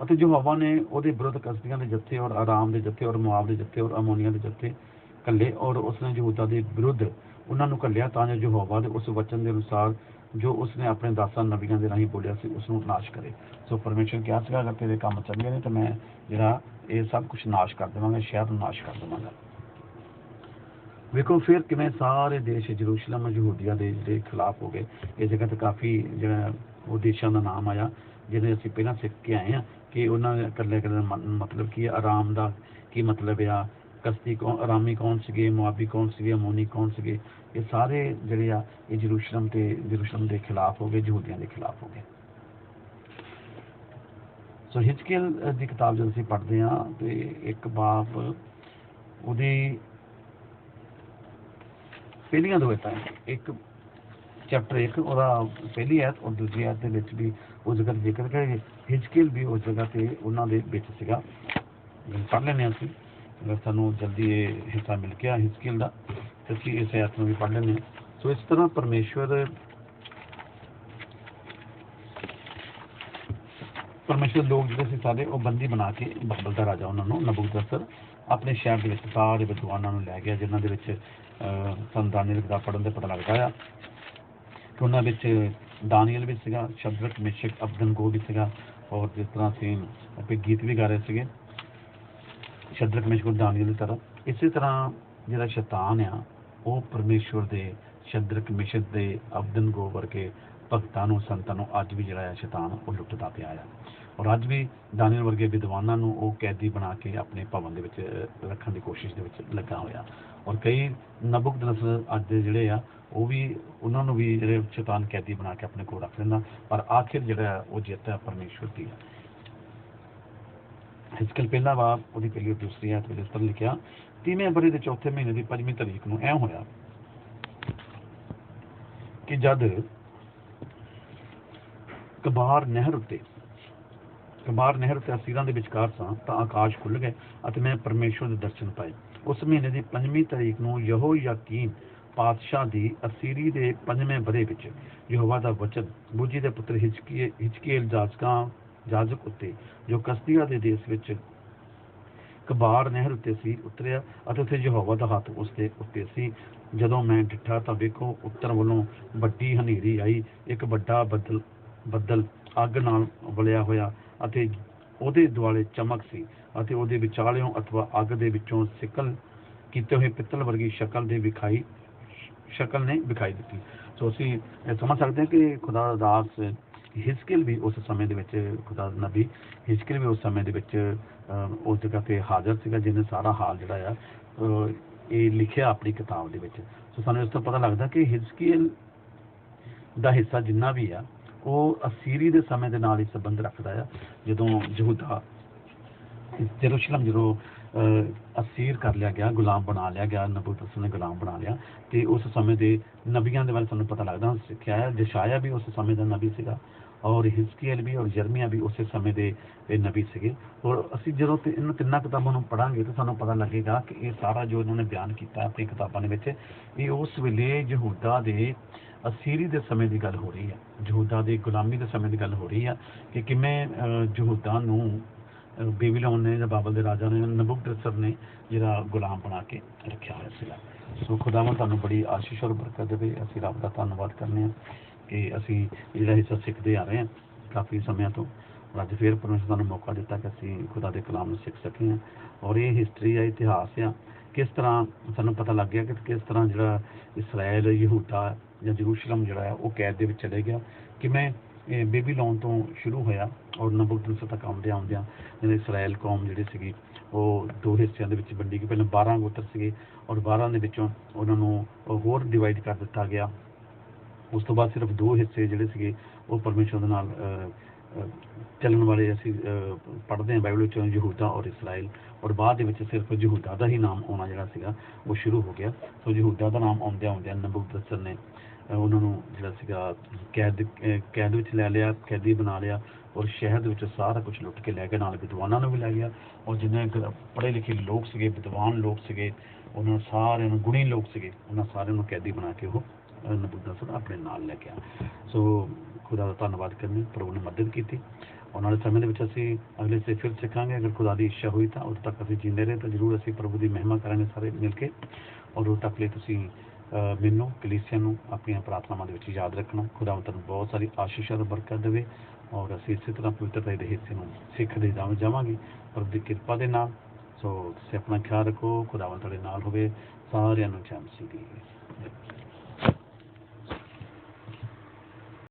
ਅਤੇ ਯਹੋਵਾ ਨੇ ਉਹਦੇ ਵਿਰੁੱਧ ਕਸਬੀਆਂ ਦੇ ਜੱਥੇ ਔਰ ਆਰਾਮ ਦੇ ਜੱਥੇ ਔਰ ਮੁਆਬ ਦੇ ਜੱਥੇ ਔਰ ਅਮੋਨੀਆਂ ਦੇ ਜੱਥੇ ਘੱਲੇ ਔਰ ਉਸਨੇ ਯਹੂਦਾ ਦੇ ਵਿਰੁੱਧ ਉਹਨਾਂ ਨੂੰ ਘੱਲਿਆ ਤਾਂ ਜੋ ਯਹੋਵਾ ਦੇ ਉਸ ਵਚਨ ਦੇ ਅਨੁਸਾਰ ਜੋ ਉਸਨੇ ਆਪਣੇ ਦਾਸਾਂ ਨਬੀਆਂ ਦੇ ਰਾਹੀਂ ਬੋਲਿਆ ਸੀ ਉਸ ਨੂੰ ਨਾਸ਼ ਕਰੇ। ਸੋ ਪਰਮੇਸ਼ਰ ਕਿਹਾ ਸੀਗਾ ਅਗਰ ਤੇਰੇ ਕੰਮ ਚੰਗੇ ਨੇ ਤਾਂ ਮੈਂ ਜਿਹੜਾ ਇਹ ਸਭ ਕੁਝ ਨਾਸ਼ ਕਰ ਦੇਵਾਂਗਾ ਸ਼ਹਿਰ ਨੂੰ ਨਾਸ਼ ਕਰ ਦੇਵਾਂਗਾ। ਵੇਖੋ ਫਿਰ ਕਿਵੇਂ ਸਾਰੇ ਦੇਸ਼ ਯਰੂਸ਼ਲਮ ਯਹੂਦੀਆਂ ਦੇ ਜਿਹੜੇ ਖਿਲਾਫ ਹੋ ਗਏ। ਇਹ ਜਗ੍ਹਾ ਤੇ ਕਾਫੀ ਜਿਹੜਾ ਉਹ ਦੇਸ਼ਾਂ ਦਾ ਨਾਮ ਆਇਆ ਜਿਹਦੇ ਅਸੀਂ ਪਹਿਲਾਂ ਸਿੱਖ ਕੇ ਆਏ ਹਾਂ ਕਿ ਉਹਨਾਂ ਇਕੱਲੇ ਮਤਲਬ ਕੀ ਆਰਾਮ ਦਾ ਕੀ ਮਤਲਬ ਆ ਕਸਤੀ ਕੌਣ ਆਰਾਮੀ ਕੌਣ ਸੀਗੇ ਮੁਆਬੀ ਕੌਣ ਸੀਗੇ ਅਮੋਨੀ ਕੌਣ ਸੀਗੇ ਇਹ ਸਾਰੇ ਜਿਹੜੇ ਆ ਇਹ ਯਰੂਸ਼ਲਮ ਦੇ ਖਿਲਾਫ ਹੋ ਗਏ ਯਹੂਦੀਆਂ ਦੇ ਖਿਲਾਫ ਹੋ ਗਏ। ਸੋ ਹਿਜ਼ਕੀਏਲ ਦੀ ਕਿਤਾਬ ਜਦੋਂ ਅਸੀਂ ਪੜ੍ਹਦੇ ਹਾਂ ਤੇ ਇੱਕ ਬਾਪ ਉਹਦੀ ਪਹਿਲੀਆਂ 2 ਆਇਤਾਂ ਇੱਕ ਚੈਪਟਰ 1 ਉਹਦਾ ਪਹਿਲੀ ਆਇਤ ਔਰ ਦੂਜੀ ਆਇਤ ਦੇ ਵਿੱਚ ਵੀ ਉਸ ਜਗ੍ਹਾ ਜ਼ਿਕਰ ਕਿ ਹਿਜ਼ਕੀਏਲ ਵੀ ਉਸ ਜਗ੍ਹਾ ਤੇ ਉਹਨਾਂ ਦੇ ਵਿੱਚ ਸੀਗਾ। ਪੜ੍ਹ ਲੈਂਦੇ ਹਾਂ ਅਸੀਂ ਅਗਰ ਸਾਨੂੰ ਜਲਦੀ ਇਹ ਹਿੱਸਾ ਮਿਲ ਗਿਆ ਹਿਜ਼ਕੀਏਲ ਦਾ ਤੇ ਅਸੀਂ ਇਸ ਆਇਤ ਨੂੰ ਵੀ ਪੜ੍ਹ ਲੈਂਦੇ ਹਾਂ। ਸੋ ਇਸ ਤਰ੍ਹਾਂ ਪਰਮੇਸ਼ਵਰ ਲੋਕ ਜਿਹੜੇ ਸੀ ਸਾਰੇ ਉਹ ਬੰਦੀ ਬਣਾ ਕੇ ਬਾਬਲ ਦਾ ਰਾਜਾ ਉਹਨਾਂ ਨੂੰ ਨਬੂਕਦਨੇਸਰ ਆਪਣੇ ਸ਼ਹਿਰ ਦੇ ਵਿੱਚ ਸਾਰੇ ਵਿਦਵਾਨਾਂ ਨੂੰ ਲੈ ਗਿਆ ਜਿਨ੍ਹਾਂ ਦੇ ਵਿੱਚ ਸੰਦਾਨੀ ਦੀ ਕਿਤਾਬ ਪੜ੍ਹਨ ਦੇ ਪਤਾ ਲੱਗਦਾ ਆ ਕਿ ਉਹਨਾਂ ਵਿੱਚ ਦਾਨੀਅਲ ਵੀ ਸੀਗਾ ਸ਼ਦਰਕ ਮੇਸ਼ਕ ਅਬਦਨਗੋ ਵੀ ਸੀਗਾ ਔਰ ਜਿਸ ਤਰ੍ਹਾਂ ਅਸੀਂ ਆਪੇ ਗੀਤ ਵੀ ਗਾ ਰਹੇ ਸੀਗੇ ਸ਼ਦਰਕ ਮੇਸ਼ਕ ਦਾਨੀਅਲ ਦੀ ਤਰ੍ਹਾਂ। ਇਸੇ ਤਰ੍ਹਾਂ ਜਿਹੜਾ ਸ਼ੈਤਾਨ ਆ ਉਹ ਪਰਮੇਸ਼ਵਰ ਦੇ ਸ਼ਦਰਕ ਮੇਸ਼ਕ ਦੇ ਅਬਦਨਗੋ ਵਰਗੇ ਭਗਤਾਂ ਨੂੰ ਸੰਤਾਂ ਨੂੰ ਅੱਜ ਵੀ ਜਿਹੜਾ ਆ ਸ਼ੈਤਾਨ ਉਹ ਲੁੱਟਦਾ ਪਿਆ ਆ। ਔਰ ਅੱਜ ਵੀ ਦਾਨੀਅਲ ਵਰਗੇ ਵਿਦਵਾਨਾਂ ਨੂੰ ਉਹ ਕੈਦੀ ਬਣਾ ਕੇ ਆਪਣੇ ਭਵਨ ਦੇ ਵਿੱਚ ਰੱਖਣ ਦੀ ਕੋਸ਼ਿਸ਼ ਦੇ ਵਿੱਚ ਲੱਗਾ ਹੋਇਆ। ਔਰ ਕਈ ਨਬੂਕਦਨਸਰ ਅੱਜ ਦੇ ਜਿਹੜੇ ਆ ਉਹ ਵੀ ਉਹਨਾਂ ਨੂੰ ਵੀ ਜਿਹੜੇ ਸ਼ੈਤਾਨ ਕੈਦੀ ਬਣਾ ਕੇ ਆਪਣੇ ਕੋਲ ਰੱਖ ਲੈਂਦਾ, ਪਰ ਆਖਿਰ ਜਿਹੜਾ ਉਹ ਜਿੱਤ ਹੈ ਪਰਮੇਸ਼ਵਰ ਦੀ ਹੈ। ਹਿਜ਼ਕੀਏਲ ਪਹਿਲਾ ਬਾਬ ਉਹਦੀ ਪਹਿਲੀ ਔਰ ਦੂਸਰੀ ਆਇਤ ਵਿੱਚ ਇਸ ਤਰ੍ਹਾਂ ਲਿਖਿਆ, 30ਵੇਂ ਵਰ੍ਹੇ ਦੇ ਚੌਥੇ ਮਹੀਨੇ ਦੀ 5ਵੀਂ ਤਾਰੀਖ ਨੂੰ ਐਂ ਹੋਇਆ ਕਿ ਜਦ ਕਬਾਰ ਨਹਿਰ ਉੱਤੇ ਅਸੀਰਾਂ ਦੇ ਵਿਚਕਾਰ ਸਾਂ ਤਾਂ ਆਕਾਸ਼ ਖੁੱਲ੍ਹ ਗਏ ਅਤੇ ਮੈਂ ਪਰਮੇਸ਼ਵਰ ਦੇ ਦਰਸ਼ਨ ਪਾਏ। ਉਸ ਮਹੀਨੇ ਦੀ 5ਵੀਂ ਤਾਰੀਖ ਨੂੰ ਯਹੋਯਾਕੀਨ ਪਾਤਸ਼ਾਹ ਦੀ ਅਸੀਰੀ ਦੇ 5ਵੇਂ ਵਰ੍ਹੇ ਵਿੱਚ ਯਹੋਵਾ ਦਾ ਵਚਨ ਬੂਜੀ ਦੇ ਪੁੱਤਰ ਹਿਜ਼ਕੀਏਲ ਜਾਜਕ ਉੱਤੇ, ਜੋ ਕਸਦੀਆ ਦੇ ਦੇਸ਼ ਵਿੱਚ ਕਬਾਰ ਨਹਿਰ ਉੱਤੇ ਸੀ, ਉਤਰਿਆ ਅਤੇ ਉੱਥੇ ਯਹੋਵਾ ਦਾ ਹੱਥ ਉਸ ਦੇ ਉੱਤੇ ਸੀ। ਜਦੋਂ ਮੈਂ ਡਿੱਠਾ ਤਾਂ ਵੇਖੋ, ਉੱਤਰ ਵੱਲੋਂ ਵੱਡੀ ਹਨੇਰੀ ਆਈ, ਇੱਕ ਵੱਡਾ ਬੱਦਲ ਅੱਗ ਨਾਲ ਵਲਿਆ ਹੋਇਆ ਅਤੇ ਉਹਦੇ ਦੁਆਲੇ ਚਮਕ ਸੀ ਅਤੇ ਉਹਦੇ ਵਿਚਾਲਿਓਂ ਅਥਵਾ ਅੱਗ ਦੇ ਵਿੱਚੋਂ ਸਿਕਲ ਕੀਤੇ ਹੋਏ ਪਿੱਤਲ ਵਰਗੀ ਸ਼ਕਲ ਨੇ ਵਿਖਾਈ ਦਿੱਤੀ। ਸੋ ਅਸੀਂ ਸਮਝ ਸਕਦੇ ਹਾਂ ਕਿ ਖੁਦਾ ਦਾ ਦਾਸ ਹਿਜ਼ਕੀਏਲ ਵੀ ਉਸ ਸਮੇਂ ਦੇ ਵਿੱਚ, ਖੁਦਾ ਦਾ ਨਬੀ ਹਿਜ਼ਕੀਏਲ ਵੀ ਉਸ ਸਮੇਂ ਦੇ ਵਿੱਚ ਉਸ ਜਗ੍ਹਾ 'ਤੇ ਹਾਜ਼ਰ ਸੀਗਾ, ਜਿਹਨੇ ਸਾਰਾ ਹਾਲ ਜਿਹੜਾ ਆ ਇਹ ਲਿਖਿਆ ਆਪਣੀ ਕਿਤਾਬ ਦੇ ਵਿੱਚ। ਸੋ ਸਾਨੂੰ ਇਸ ਤੋਂ ਪਤਾ ਲੱਗਦਾ ਕਿ ਹਿਜ਼ਕੀਏਲ ਦਾ ਹਿੱਸਾ ਜਿੰਨਾ ਵੀ ਆ ਉਹ ਅਸੀਰੀ ਦੇ ਸਮੇਂ ਦੇ ਨਾਲ ਹੀ ਸੰਬੰਧ ਰੱਖਦਾ ਆ, ਜਦੋਂ ਯਹੂਦਾ ਯਰੂਸ਼ਲਮ ਜਦੋਂ ਅਸੀਰ ਕਰ ਲਿਆ ਗਿਆ, ਗੁਲਾਮ ਬਣਾ ਲਿਆ ਗਿਆ, ਨਬੂਕਦਨਸਰ ਨੇ ਗੁਲਾਮ ਬਣਾ ਲਿਆ। ਅਤੇ ਉਸ ਸਮੇਂ ਦੇ ਨਬੀਆਂ ਦੇ ਬਾਰੇ ਸਾਨੂੰ ਪਤਾ ਲੱਗਦਾ, ਸਿੱਖਿਆ ਹੈ ਯਸ਼ਾਇਆ ਵੀ ਉਸ ਸਮੇਂ ਦਾ ਨਬੀ ਸੀਗਾ ਔਰ ਹਿਜ਼ਕੀਏਲ ਵੀ ਔਰ ਯਰਮੀਆ ਵੀ ਉਸੇ ਸਮੇਂ ਦੇ ਨਬੀ ਸੀਗੇ। ਔਰ ਅਸੀਂ ਜਦੋਂ ਇਹਨਾਂ ਤਿੰਨਾਂ ਕਿਤਾਬਾਂ ਨੂੰ ਪੜ੍ਹਾਂਗੇ ਤਾਂ ਸਾਨੂੰ ਪਤਾ ਲੱਗੇਗਾ ਕਿ ਇਹ ਸਾਰਾ ਜੋ ਇਹਨਾਂ ਨੇ ਬਿਆਨ ਕੀਤਾ ਆਪਣੀ ਕਿਤਾਬਾਂ ਦੇ ਵਿੱਚ, ਇਹ ਉਸ ਵੇਲੇ ਯਹੂਦਾ ਦੇ ਅਸੀਰੀ ਦੇ ਸਮੇਂ ਦੀ ਗੱਲ ਹੋ ਰਹੀ ਹੈ, ਯਹੂਦਾ ਦੀ ਗੁਲਾਮੀ ਦੇ ਸਮੇਂ ਦੀ ਗੱਲ ਹੋ ਰਹੀ ਆ ਕਿ ਕਿਵੇਂ ਯਹੂਦਾ ਨੂੰ ਬੇਬੀਲੋਨ ਨੇ ਜਾਂ ਬਾਬਲ ਦੇ ਰਾਜਾ ਨੇ, ਨਬੂਕਦਨਸਰ ਨੇ ਜਿਹੜਾ ਗੁਲਾਮ ਬਣਾ ਕੇ ਰੱਖਿਆ ਹੋਇਆ ਸੀਗਾ। ਸੋ ਖੁਦਾਵੰਦ ਤੁਹਾਨੂੰ ਬੜੀ ਆਸ਼ੀਸ਼ ਔਰ ਬਰਕਤ ਦੇਵੇ। ਅਸੀਂ ਰੱਬ ਦਾ ਧੰਨਵਾਦ ਕਰਨੇ ਹਾਂ ਕਿ ਅਸੀਂ ਜਿਹੜਾ ਹਿੱਸਾ ਸਿੱਖਦੇ ਆ ਰਹੇ ਹਾਂ ਕਾਫੀ ਸਮਿਆਂ ਤੋਂ, ਅੱਜ ਫਿਰ ਪਰਮੇਸ਼ਰ ਸਾਨੂੰ ਮੌਕਾ ਦਿੱਤਾ ਕਿ ਅਸੀਂ ਖੁਦਾ ਦੇ ਕਲਾਮ ਨੂੰ ਸਿੱਖ ਸਕੇ ਹਾਂ। ਔਰ ਇਹ ਹਿਸਟਰੀ ਆ, ਇਤਿਹਾਸ ਆ, ਕਿਸ ਤਰ੍ਹਾਂ ਸਾਨੂੰ ਪਤਾ ਲੱਗ ਗਿਆ ਕਿ ਕਿਸ ਤਰ੍ਹਾਂ ਜਿਹੜਾ ਇਸਰਾਏਲ, ਯਹੂਦਾ ਜਾਂ ਯਰੂਸ਼ਲਮ ਜਿਹੜਾ ਹੈ ਉਹ ਕੈਦ ਦੇ ਵਿੱਚ ਚਲੇ ਗਿਆ, ਕਿਵੇਂ ਬੇਬੀਲੋਨ ਤੋਂ ਸ਼ੁਰੂ ਹੋਇਆ ਔਰ ਨਬੂਕਦਨਸਰ ਤੱਕ ਆਉਂਦਿਆਂ ਜਿਹੜੇ ਇਸਰਾਏਲ ਕੌਮ ਜਿਹੜੀ ਸੀਗੀ ਉਹ ਦੋ ਹਿੱਸਿਆਂ ਦੇ ਵਿੱਚ ਵੰਡੀ ਗਈ। ਪਹਿਲਾਂ 12 ਗੋਤਰ ਸੀਗੇ ਔਰ 12 ਦੇ ਵਿੱਚੋਂ ਉਹਨਾਂ ਨੂੰ ਹੋਰ ਡਿਵਾਈਡ ਕਰ ਦਿੱਤਾ ਗਿਆ। ਉਸ ਤੋਂ ਬਾਅਦ ਸਿਰਫ ਦੋ ਹਿੱਸੇ ਜਿਹੜੇ ਸੀਗੇ ਉਹ ਪਰਮੇਸ਼ਰ ਦੇ ਨਾਲ ਚੱਲਣ ਵਾਲੇ ਅਸੀਂ ਪੜ੍ਹਦੇ ਹਾਂ ਬਾਈਬਲ ਵਿੱਚ, ਯਹੂਦਾ ਔਰ ਇਸਰਾਏਲ। ਔਰ ਬਾਅਦ ਦੇ ਵਿੱਚ ਸਿਰਫ ਯਹੂਦਾ ਦਾ ਹੀ ਨਾਮ ਆਉਣਾ ਜਿਹੜਾ ਸੀਗਾ ਉਹ ਸ਼ੁਰੂ ਹੋ ਗਿਆ। ਸੋ ਯਹੂਦਾ ਦਾ ਨਾਮ ਆਉਂਦਿਆਂ ਨਬੂਕਦਨਸਰ ਨੇ ਉਹਨਾਂ ਨੂੰ ਜਿਹੜਾ ਸੀਗਾ ਕੈਦ ਵਿੱਚ ਲੈ ਲਿਆ, ਕੈਦੀ ਬਣਾ ਲਿਆ ਔਰ ਸ਼ਹਿਰ ਦੇ ਵਿੱਚ ਸਾਰਾ ਕੁਝ ਲੁੱਟ ਕੇ ਲੈ ਗਿਆ, ਨਾਲ ਵਿਦਵਾਨਾਂ ਨੂੰ ਵੀ ਲੈ ਗਿਆ। ਔਰ ਜਿੰਨੇ ਪੜ੍ਹੇ ਲਿਖੇ ਲੋਕ ਸੀਗੇ, ਵਿਦਵਾਨ ਲੋਕ ਸੀਗੇ, ਉਹਨਾਂ ਸਾਰਿਆਂ ਨੂੰ, ਗੁਣੀ ਲੋਕ ਸੀਗੇ, ਉਹਨਾਂ ਸਾਰਿਆਂ ਨੂੰ ਕੈਦੀ ਬਣਾ ਕੇ ਉਹ ਨਬੂਕਦਨਸਰ ਆਪਣੇ ਨਾਲ ਲੈ ਗਿਆ। ਸੋ ਖੁਦਾ ਦਾ ਧੰਨਵਾਦ ਕਰਨੀ, ਪ੍ਰਭੂ ਨੇ ਮਦਦ ਕੀਤੀ। ਆਉਣ ਵਾਲੇ ਸਮੇਂ ਦੇ ਵਿੱਚ ਅਸੀਂ ਅਗਲੇ ਸੇ ਫਿਰ ਸਿੱਖਾਂਗੇ। ਅਗਰ ਖੁਦਾ ਦੀ ਇੱਛਾ ਹੋਈ ਤਾਂ ਉਦੋਂ ਤੱਕ ਅਸੀਂ ਜੀਂਦੇ ਰਹੇ ਤਾਂ ਜ਼ਰੂਰ ਅਸੀਂ ਪ੍ਰਭੂ ਦੀ ਮਹਿਮਾ ਕਰਾਂਗੇ ਸਾਰੇ ਮਿਲ ਕੇ। ਔਰ ਉਦੋਂ ਤੱਕ ਲਈ ਤੁਸੀਂ ਮੈਨੂੰ, ਕਲੀਸਿਆ ਨੂੰ ਆਪਣੀਆਂ ਪ੍ਰਾਰਥਨਾਵਾਂ ਦੇ ਵਿੱਚ ਯਾਦ ਰੱਖਣਾ। ਖੁਦਾ ਤੁਹਾਨੂੰ ਬਹੁਤ ਸਾਰੀ ਆਸ਼ੀਸ਼ ਅਤੇ ਬਰਕਤ ਦੇਵੇ ਔਰ ਅਸੀਂ ਇਸੇ ਤਰ੍ਹਾਂ ਪਵਿੱਤਰਤਾ ਦੇ ਹਿੱਸੇ ਨੂੰ ਸਿੱਖਦੇ ਜਾਵਾਂਗੇ ਪ੍ਰਭੂ ਦੀ ਕਿਰਪਾ ਦੇ ਨਾਲ। ਸੋ ਤੁਸੀਂ ਆਪਣਾ ਖਿਆਲ ਰੱਖੋ, ਖੁਦਾਵੰਦ ਤੁਹਾਡੇ ਨਾਲ ਹੋਵੇ। ਸਾਰਿਆਂ ਨੂੰ ਜੈ ਮਸੀਹ ਦੀ।